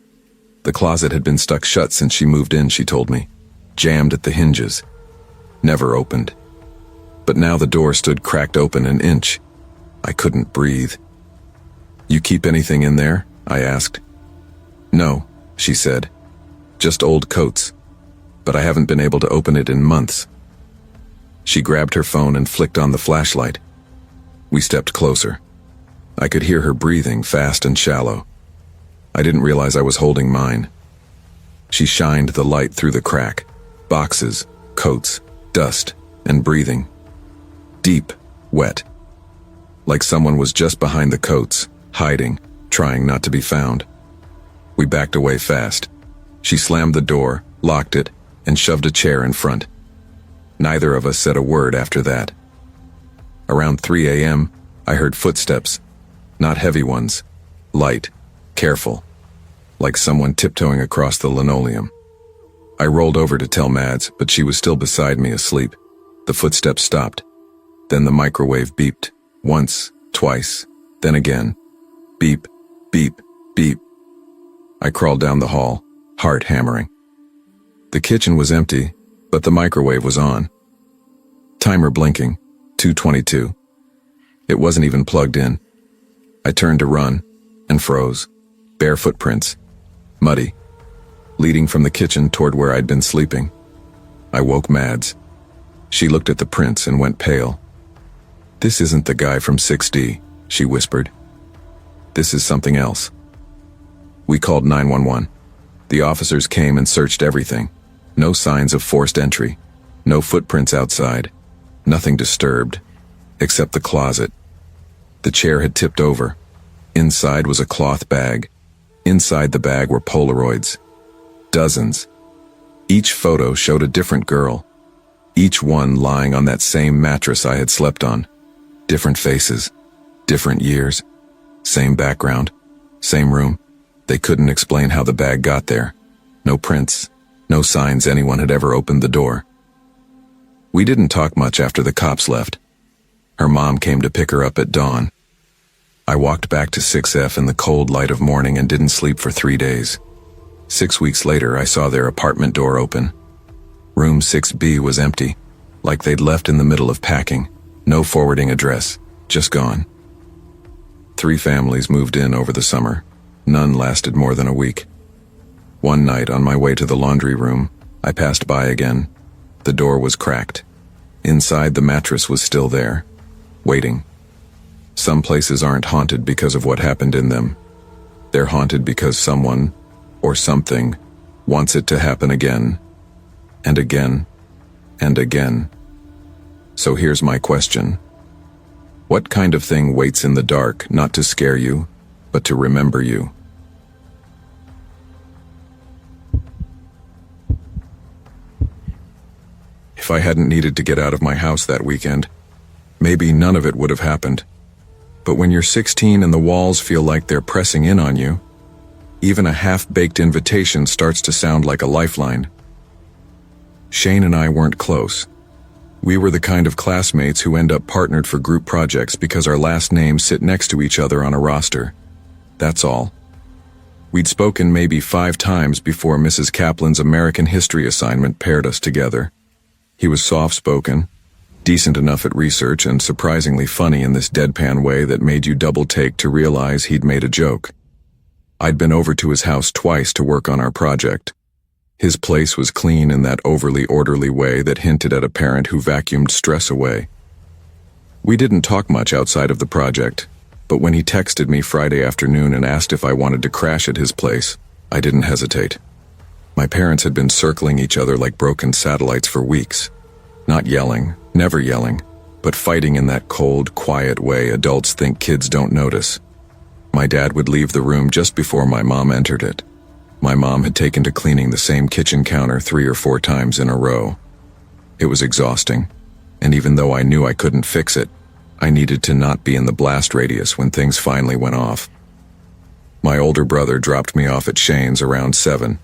The closet had been stuck shut since she moved in, she told me. Jammed at the hinges. Never opened. But now the door stood cracked open an inch. I couldn't breathe. "You keep anything in there?" I asked. "No," she said. "Just old coats. But I haven't been able to open it in months." She grabbed her phone and flicked on the flashlight. We stepped closer. I could hear her breathing, fast and shallow. I didn't realize I was holding mine. She shined the light through the crack. Boxes, coats, dust, and breathing. Deep, wet. Like someone was just behind the coats, hiding, trying not to be found. We backed away fast. She slammed the door, locked it, and shoved a chair in front. Neither of us said a word after that. Around 3 a.m., I heard footsteps. Not heavy ones. Light, careful. Like someone tiptoeing across the linoleum. I rolled over to tell Mads, but she was still beside me asleep. The footsteps stopped. Then the microwave beeped. Once, twice, then again. Beep, beep, beep. I crawled down the hall, heart hammering. The kitchen was empty, but the microwave was on. Timer blinking, 2:22. It wasn't even plugged in. I turned to run, and froze. Bare footprints. Muddy. Leading from the kitchen toward where I'd been sleeping. I woke Mads. She looked at the prints and went pale. "This isn't the guy from 6D, she whispered. "This is something else." We called 911. The officers came and searched everything. No signs of forced entry. No footprints outside. Nothing disturbed. Except the closet. The chair had tipped over. Inside was a cloth bag. Inside the bag were Polaroids. Dozens. Each photo showed a different girl. Each one lying on that same mattress I had slept on. Different faces. Different years. Same background. Same room. They couldn't explain how the bag got there. No prints. No signs anyone had ever opened the door. We didn't talk much after the cops left. Her mom came to pick her up at dawn. I walked back to 6F in the cold light of morning and didn't sleep for 3 days. 6 weeks later, I saw their apartment door open. Room 6B was empty, like they'd left in the middle of packing. No forwarding address, just gone. 3 families moved in over the summer. None lasted more than a week. One night, on my way to the laundry room, I passed by again. The door was cracked. Inside, the mattress was still there, waiting. Some places aren't haunted because of what happened in them. They're haunted because someone, or something, wants it to happen again, and again, and again. So here's my question. What kind of thing waits in the dark, not to scare you, but to remember you? If I hadn't needed to get out of my house that weekend, maybe none of it would have happened. But when you're 16 and the walls feel like they're pressing in on you, even a half-baked invitation starts to sound like a lifeline. Shane and I weren't close. We were the kind of classmates who end up partnered for group projects because our last names sit next to each other on a roster. That's all. We'd spoken maybe 5 times before Mrs. Kaplan's American history assignment paired us together. He was soft-spoken, decent enough at research, and surprisingly funny in this deadpan way that made you double-take to realize he'd made a joke. I'd been over to his house twice to work on our project. His place was clean in that overly orderly way that hinted at a parent who vacuumed stress away. We didn't talk much outside of the project, but when he texted me Friday afternoon and asked if I wanted to crash at his place, I didn't hesitate. My parents had been circling each other like broken satellites for weeks. Not yelling, never yelling, but fighting in that cold, quiet way adults think kids don't notice. My dad would leave the room just before my mom entered it. My mom had taken to cleaning the same kitchen counter 3 or 4 times in a row. It was exhausting, and even though I knew I couldn't fix it, I needed to not be in the blast radius when things finally went off. My older brother dropped me off at Shane's around 7.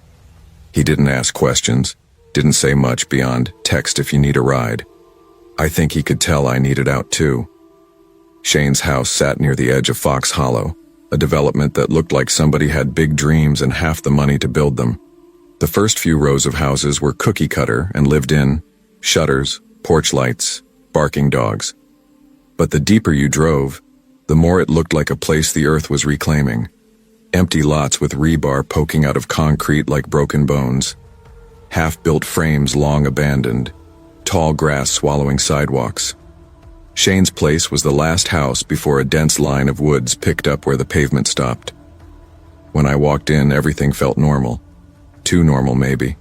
He didn't ask questions, didn't say much beyond text if you need a ride. I think he could tell I needed out too. Shane's house sat near the edge of Fox Hollow, a development that looked like somebody had big dreams and half the money to build them. The first few rows of houses were cookie cutter and lived in, shutters, porch lights, barking dogs. But the deeper you drove, the more it looked like a place the earth was reclaiming. Empty lots with rebar poking out of concrete like broken bones. Half-built frames long abandoned. Tall grass swallowing sidewalks. Shane's place was the last house before a dense line of woods picked up where the pavement stopped. When I walked in, everything felt normal. Too normal, maybe.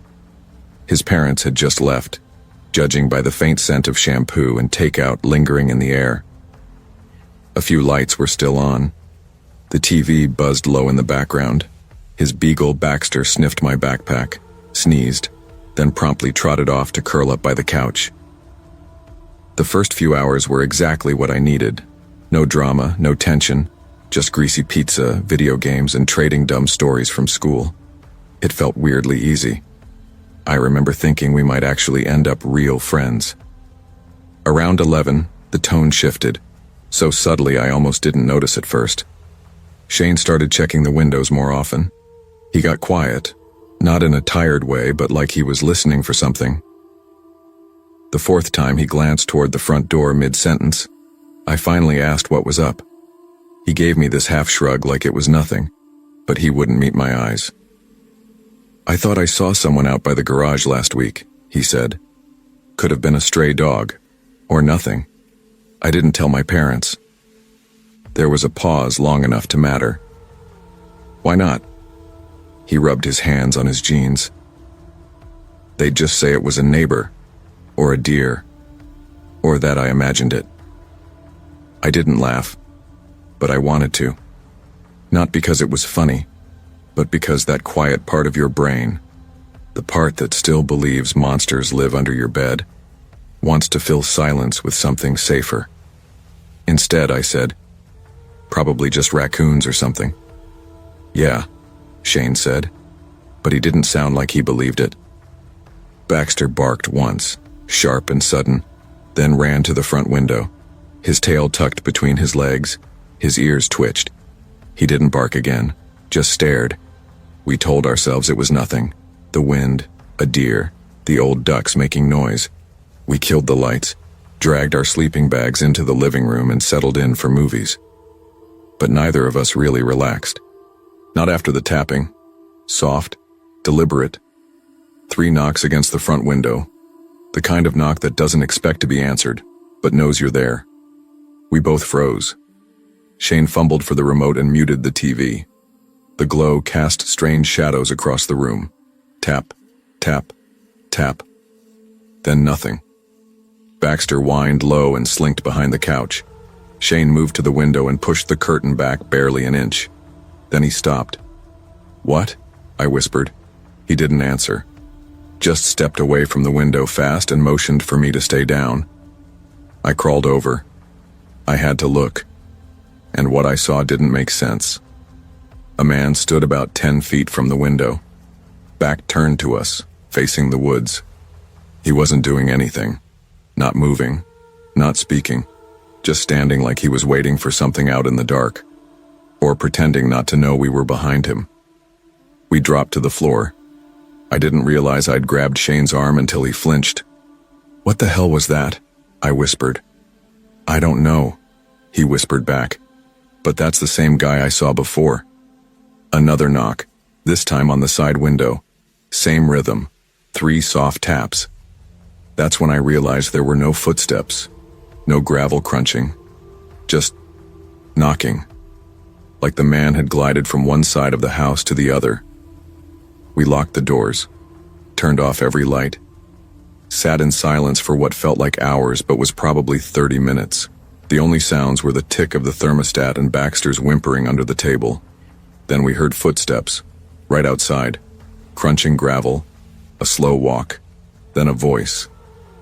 His parents had just left, judging by the faint scent of shampoo and takeout lingering in the air. A few lights were still on. The TV buzzed low in the background. His beagle Baxter sniffed my backpack, sneezed, then promptly trotted off to curl up by the couch. The first few hours were exactly what I needed. No drama, no tension, just greasy pizza, video games, and trading dumb stories from school. It felt weirdly easy. I remember thinking we might actually end up real friends. Around 11, the tone shifted, so subtly I almost didn't notice at first. Shane started checking the windows more often. He got quiet, not in a tired way, but like he was listening for something. The fourth time he glanced toward the front door mid-sentence, I finally asked what was up. He gave me this half-shrug like it was nothing, but he wouldn't meet my eyes. "I thought I saw someone out by the garage last week," he said. "Could have been a stray dog, or nothing. I didn't tell my parents." There was a pause long enough to matter. "Why not?" He rubbed his hands on his jeans. "They'd just say it was a neighbor, or a deer, or that I imagined it." I didn't laugh, but I wanted to. Not because it was funny, but because that quiet part of your brain, the part that still believes monsters live under your bed, wants to fill silence with something safer. Instead, I said, "Probably just raccoons or something." "Yeah," Shane said, but he didn't sound like he believed it. Baxter barked once, sharp and sudden, then ran to the front window, his tail tucked between his legs, his ears twitched. He didn't bark again, just stared. We told ourselves it was nothing. The wind, a deer, the old ducks making noise. We killed the lights, dragged our sleeping bags into the living room and settled in for movies. But neither of us really relaxed. Not after the tapping. Soft, deliberate. 3 knocks against the front window. The kind of knock that doesn't expect to be answered, but knows you're there. We both froze. Shane fumbled for the remote and muted the TV. The glow cast strange shadows across the room. Tap, tap, tap. Then nothing. Baxter whined low and slinked behind the couch. Shane moved to the window and pushed the curtain back barely an inch. Then he stopped. "What?" I whispered. He didn't answer. Just stepped away from the window fast and motioned for me to stay down. I crawled over. I had to look. And what I saw didn't make sense. A man stood about 10 feet from the window, back turned to us, facing the woods. He wasn't doing anything, not moving, not speaking, just standing like he was waiting for something out in the dark, or pretending not to know we were behind him. We dropped to the floor. I didn't realize I'd grabbed Shane's arm until he flinched. "What the hell was that?" I whispered. "I don't know," he whispered back. "But that's the same guy I saw before." Another knock, this time on the side window. Same rhythm, 3 soft taps. That's when I realized there were no footsteps, no gravel crunching, just knocking, like the man had glided from one side of the house to the other. We locked the doors, turned off every light, sat in silence for what felt like hours but was probably 30 minutes. The only sounds were the tick of the thermostat and Baxter's whimpering under the table. Then we heard footsteps, right outside, crunching gravel, a slow walk, then a voice,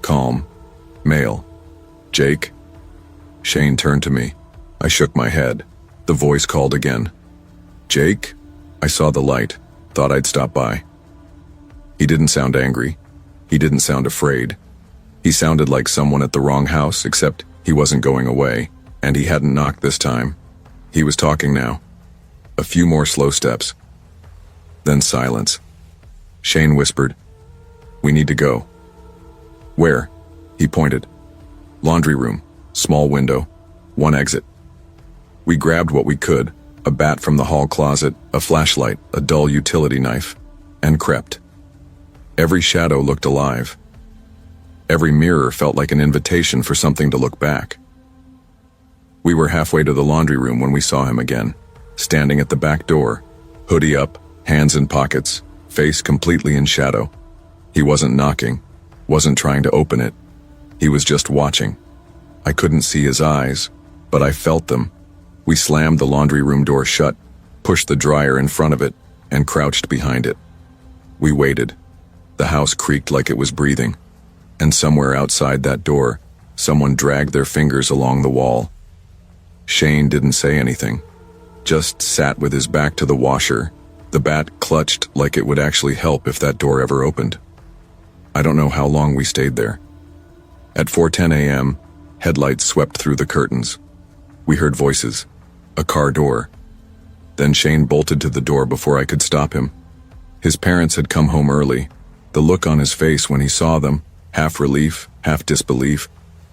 calm, male. "Jake?" Shane turned to me. I shook my head. The voice called again. "Jake?" I saw the light, thought I'd stop by. He didn't sound angry. He didn't sound afraid. He sounded like someone at the wrong house, except he wasn't going away, and he hadn't knocked this time. He was talking now. A few more slow steps. Then silence. Shane whispered, "We need to go." "Where?" He pointed. "Laundry room, small window, one exit." We grabbed what we could, a bat from the hall closet, a flashlight, a dull utility knife, and crept. Every shadow looked alive. Every mirror felt like an invitation for something to look back. We were halfway to the laundry room when we saw him again, standing at the back door, hoodie up, hands in pockets, face completely in shadow. He wasn't knocking, wasn't trying to open it. He was just watching. I couldn't see his eyes, but I felt them. We slammed the laundry room door shut, pushed the dryer in front of it, and crouched behind it. We waited. The house creaked like it was breathing, and somewhere outside that door, someone dragged their fingers along the wall. Shane didn't say anything, just sat with his back to the washer, the bat clutched like it would actually help if that door ever opened. I don't know how long we stayed there. At 4:10 a.m., headlights swept through the curtains. We heard voices, a car door. Then Shane bolted to the door before I could stop him. His parents had come home early. The look on his face when he saw them, half relief, half disbelief,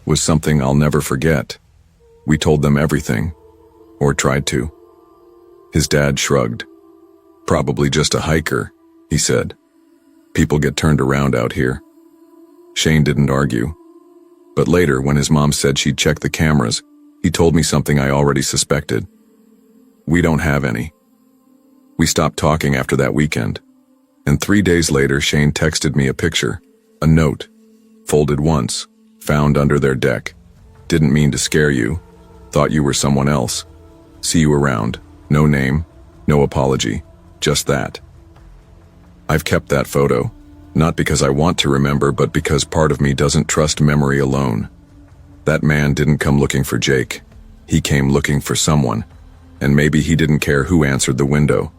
was something I'll never forget. We told them everything, or tried to. His dad shrugged. "Probably just a hiker," he said. "People get turned around out here." Shane didn't argue. But later, when his mom said she'd check the cameras, he told me something I already suspected. "We don't have any." We stopped talking after that weekend. And 3 days later, Shane texted me a picture, a note, folded once, found under their deck. "Didn't mean to scare you. Thought you were someone else. See you around. No name, no apology, just that." I've kept that photo, not because I want to remember, but because part of me doesn't trust memory alone. That man didn't come looking for Jake. He came looking for someone, and maybe he didn't care who answered the window.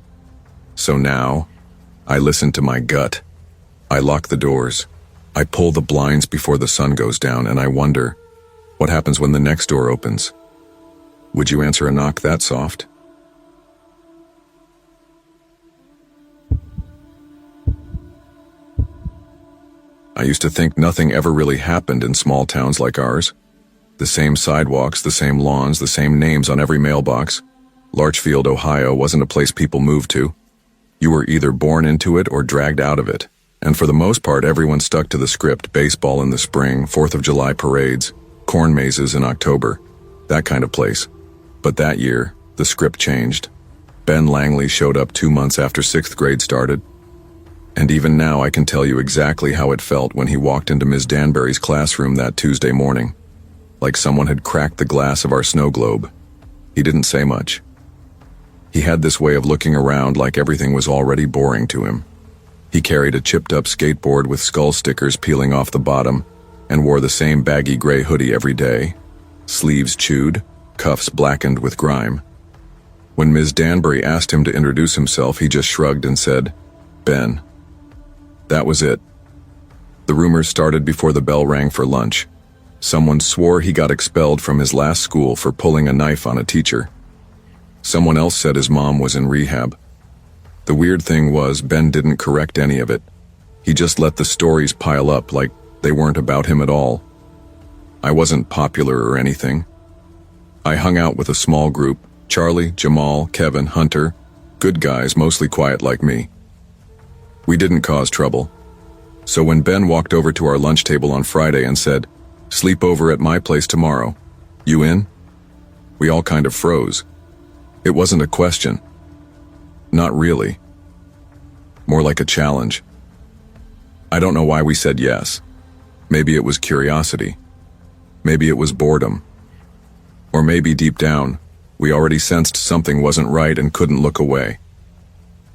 So now, I listen to my gut. I lock the doors. I pull the blinds before the sun goes down, and I wonder, what happens when the next door opens? Would you answer a knock that soft? I used to think nothing ever really happened in small towns like ours. The same sidewalks, the same lawns, the same names on every mailbox. Larchfield, Ohio wasn't a place people moved to. You were either born into it or dragged out of it. And for the most part, everyone stuck to the script: baseball in the spring, 4th of July parades, corn mazes in October, that kind of place. But that year, the script changed. Ben Langley showed up 2 months after 6th grade started. And even now I can tell you exactly how it felt when he walked into Ms. Danbury's classroom that Tuesday morning. Like someone had cracked the glass of our snow globe. He didn't say much. He had this way of looking around like everything was already boring to him. He carried a chipped-up skateboard with skull stickers peeling off the bottom and wore the same baggy gray hoodie every day, sleeves chewed, cuffs blackened with grime. When Ms. Danbury asked him to introduce himself, he just shrugged and said, "Ben." That was it. The rumors started before the bell rang for lunch. Someone swore he got expelled from his last school for pulling a knife on a teacher. Someone else said his mom was in rehab. The weird thing was, Ben didn't correct any of it. He just let the stories pile up like they weren't about him at all. I wasn't popular or anything. I hung out with a small group: Charlie, Jamal, Kevin, Hunter, good guys, mostly quiet like me. We didn't cause trouble. So when Ben walked over to our lunch table on Friday and said, "Sleepover at my place tomorrow. You in?" We all kind of froze. It wasn't a question. Not really. More like a challenge. I don't know why we said yes. Maybe it was curiosity. Maybe it was boredom. Or maybe deep down, we already sensed something wasn't right and couldn't look away.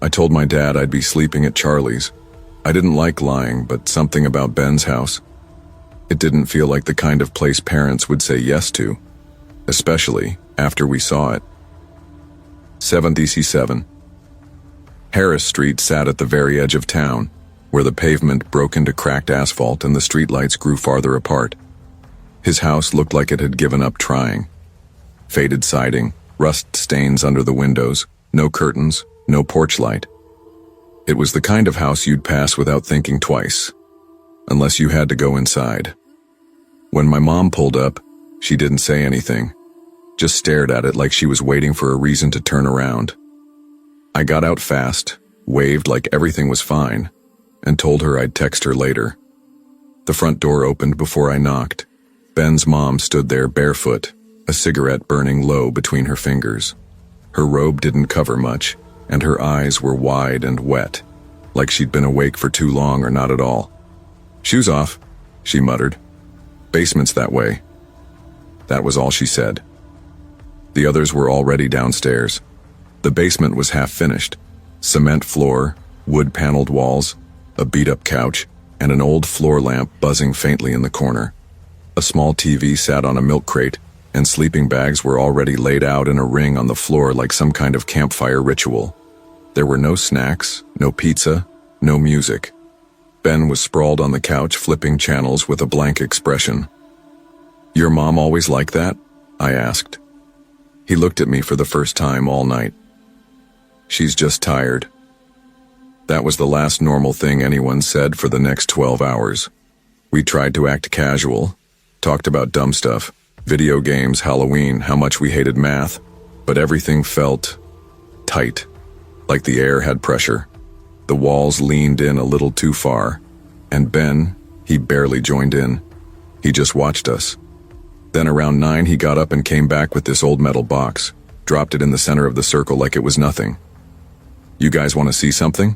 I told my dad I'd be sleeping at Charlie's. I didn't like lying, but something about Ben's house. It didn't feel like the kind of place parents would say yes to, especially after we saw it. 7th EC7, Harris Street sat at the very edge of town, where the pavement broke into cracked asphalt and the streetlights grew farther apart. His house looked like it had given up trying. Faded siding, rust stains under the windows, no curtains, no porch light. It was the kind of house you'd pass without thinking twice, unless you had to go inside. When my mom pulled up, she didn't say anything, just stared at it like she was waiting for a reason to turn around. I got out fast, waved like everything was fine, and told her I'd text her later. The front door opened before I knocked. Ben's mom stood there barefoot, a cigarette burning low between her fingers. Her robe didn't cover much, and her eyes were wide and wet, like she'd been awake for too long or not at all. "Shoes off," she muttered. "Basement's that way." That was all she said. The others were already downstairs. The basement was half finished. Cement floor, wood-paneled walls, a beat-up couch, and an old floor lamp buzzing faintly in the corner. A small TV sat on a milk crate, and sleeping bags were already laid out in a ring on the floor like some kind of campfire ritual. There were no snacks, no pizza, no music. Ben was sprawled on the couch flipping channels with a blank expression. "Your mom always like that?" I asked. He looked at me for the first time all night. "She's just tired." That was the last normal thing anyone said for the next 12 hours. We tried to act casual, talked about dumb stuff, video games, Halloween, how much we hated math, but everything felt tight, like the air had pressure. The walls leaned in a little too far, and Ben, he barely joined in. He just watched us. Then around 9 he got up and came back with this old metal box, dropped it in the center of the circle like it was nothing. "You guys want to see something?"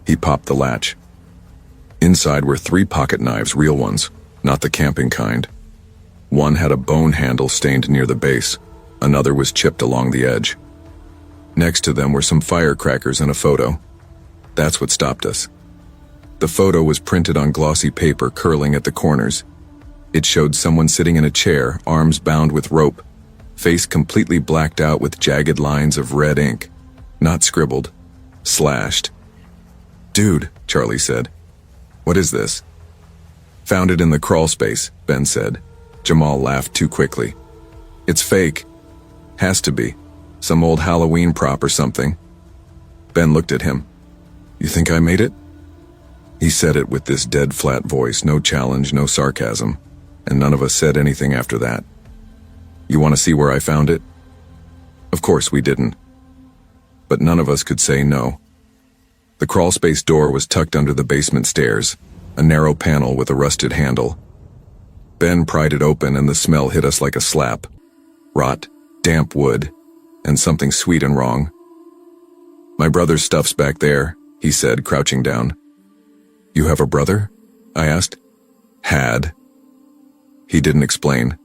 He popped the latch. Inside were 3 pocket knives, real ones, not the camping kind. One had a bone handle stained near the base, another was chipped along the edge. Next to them were some firecrackers and a photo. That's what stopped us. The photo was printed on glossy paper curling at the corners. It showed someone sitting in a chair, arms bound with rope, face completely blacked out with jagged lines of red ink. Not scribbled, slashed. "Dude," Charlie said. "What is this?" "Found it in the crawl space," Ben said. Jamal laughed too quickly. "It's fake. Has to be. Some old Halloween prop or something." Ben looked at him. "You think I made it?" He said it with this dead flat voice, no challenge, no sarcasm, and none of us said anything after that. "You want to see where I found it?" Of course we didn't. But none of us could say no. The crawlspace door was tucked under the basement stairs, a narrow panel with a rusted handle. Ben pried it open and the smell hit us like a slap. Rot, damp wood, and something sweet and wrong. "My brother's stuff's back there," he said, crouching down. "You have a brother?" I asked. "Had." He didn't explain.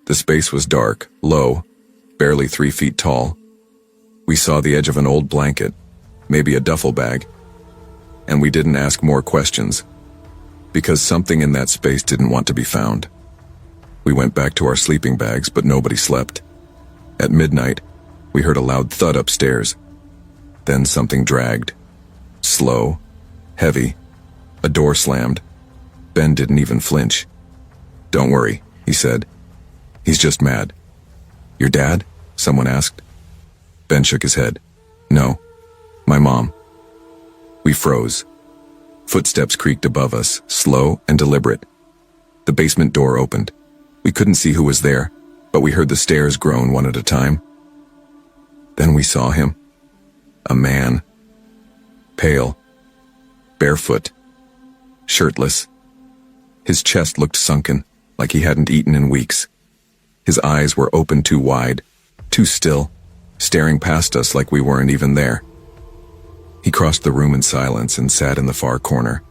The space was dark, low, barely 3 feet tall. We saw the edge of an old blanket, maybe a duffel bag, and we didn't ask more questions, because something in that space didn't want to be found. We went back to our sleeping bags, but nobody slept. At midnight, we heard a loud thud upstairs. Then something dragged. Slow, heavy. A door slammed. Ben didn't even flinch. "Don't worry," he said. "He's just mad." "Your dad?" someone asked. Ben shook his head. "No, my mom." We froze. Footsteps creaked above us, slow and deliberate. The basement door opened. We couldn't see who was there, but we heard the stairs groan one at a time. Then we saw him. A man. Pale. Barefoot. Shirtless. His chest looked sunken, like he hadn't eaten in weeks. His eyes were open too wide, too still, staring past us like we weren't even there. He crossed the room in silence and sat in the far corner,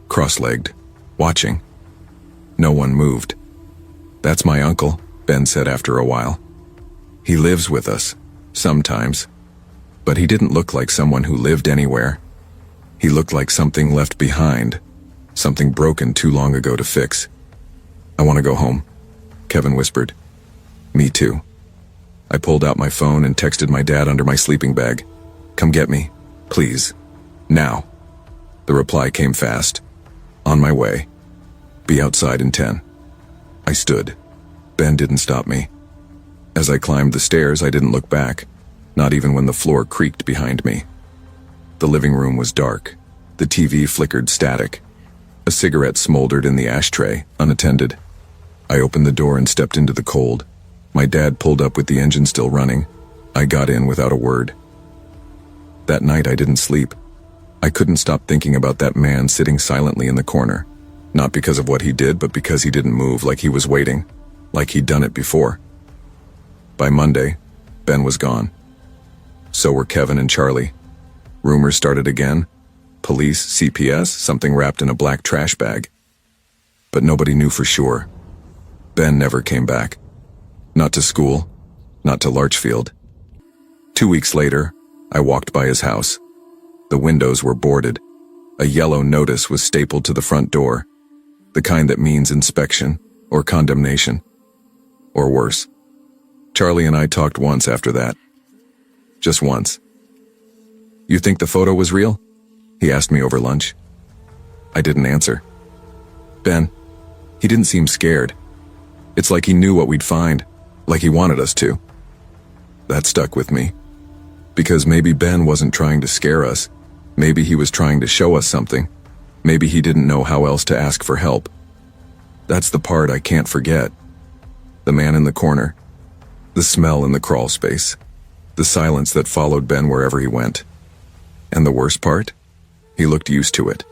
cross-legged, watching. No one moved. "That's my uncle," Ben said after a while. "He lives with us, sometimes. But he didn't look like someone who lived anywhere. He looked like something left behind, something broken too long ago to fix." "I want to go home," Kevin whispered. "Me too." I pulled out my phone and texted my dad under my sleeping bag. "Come get me. Please. Now. The reply came fast. On my way. Be outside in 10. I stood. Ben didn't stop me. As I climbed the stairs, I didn't look back, not even when the floor creaked behind me. The living room was dark. The TV flickered static. A cigarette smoldered in the ashtray, unattended. I opened the door and stepped into the cold. My dad pulled up with the engine still running. I got in without a word. That night I didn't sleep. I couldn't stop thinking about that man sitting silently in the corner. Not because of what he did, but because he didn't move, like he was waiting, like he'd done it before. By Monday, Ben was gone. So were Kevin and Charlie. Rumors started again. Police, CPS, something wrapped in a black trash bag. But nobody knew for sure. Ben never came back. Not to school, not to Larchfield. 2 weeks later, I walked by his house. The windows were boarded. A yellow notice was stapled to the front door. The kind that means inspection or condemnation. Or worse. Charlie and I talked once after that. Just once. You think the photo was real? He asked me over lunch. I didn't answer. Ben, he didn't seem scared. It's like he knew what we'd find, like he wanted us to. That stuck with me. Because maybe Ben wasn't trying to scare us. Maybe he was trying to show us something. Maybe he didn't know how else to ask for help. That's the part I can't forget. The man in the corner. The smell in the crawl space. The silence that followed Ben wherever he went. And the worst part? He looked used to it.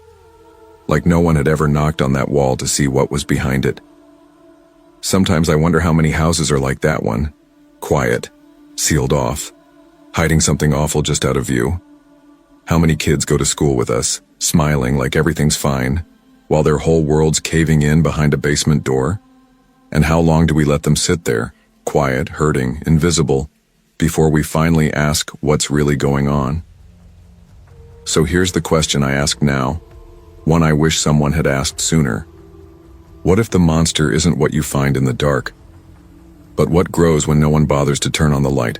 Like no one had ever knocked on that wall to see what was behind it. Sometimes I wonder how many houses are like that one. Quiet. Sealed off. Hiding something awful just out of view. How many kids go to school with us, smiling like everything's fine, while their whole world's caving in behind a basement door? And how long do we let them sit there, quiet, hurting, invisible, before we finally ask what's really going on? So here's the question I ask now, one I wish someone had asked sooner. What if the monster isn't what you find in the dark, but what grows when no one bothers to turn on the light?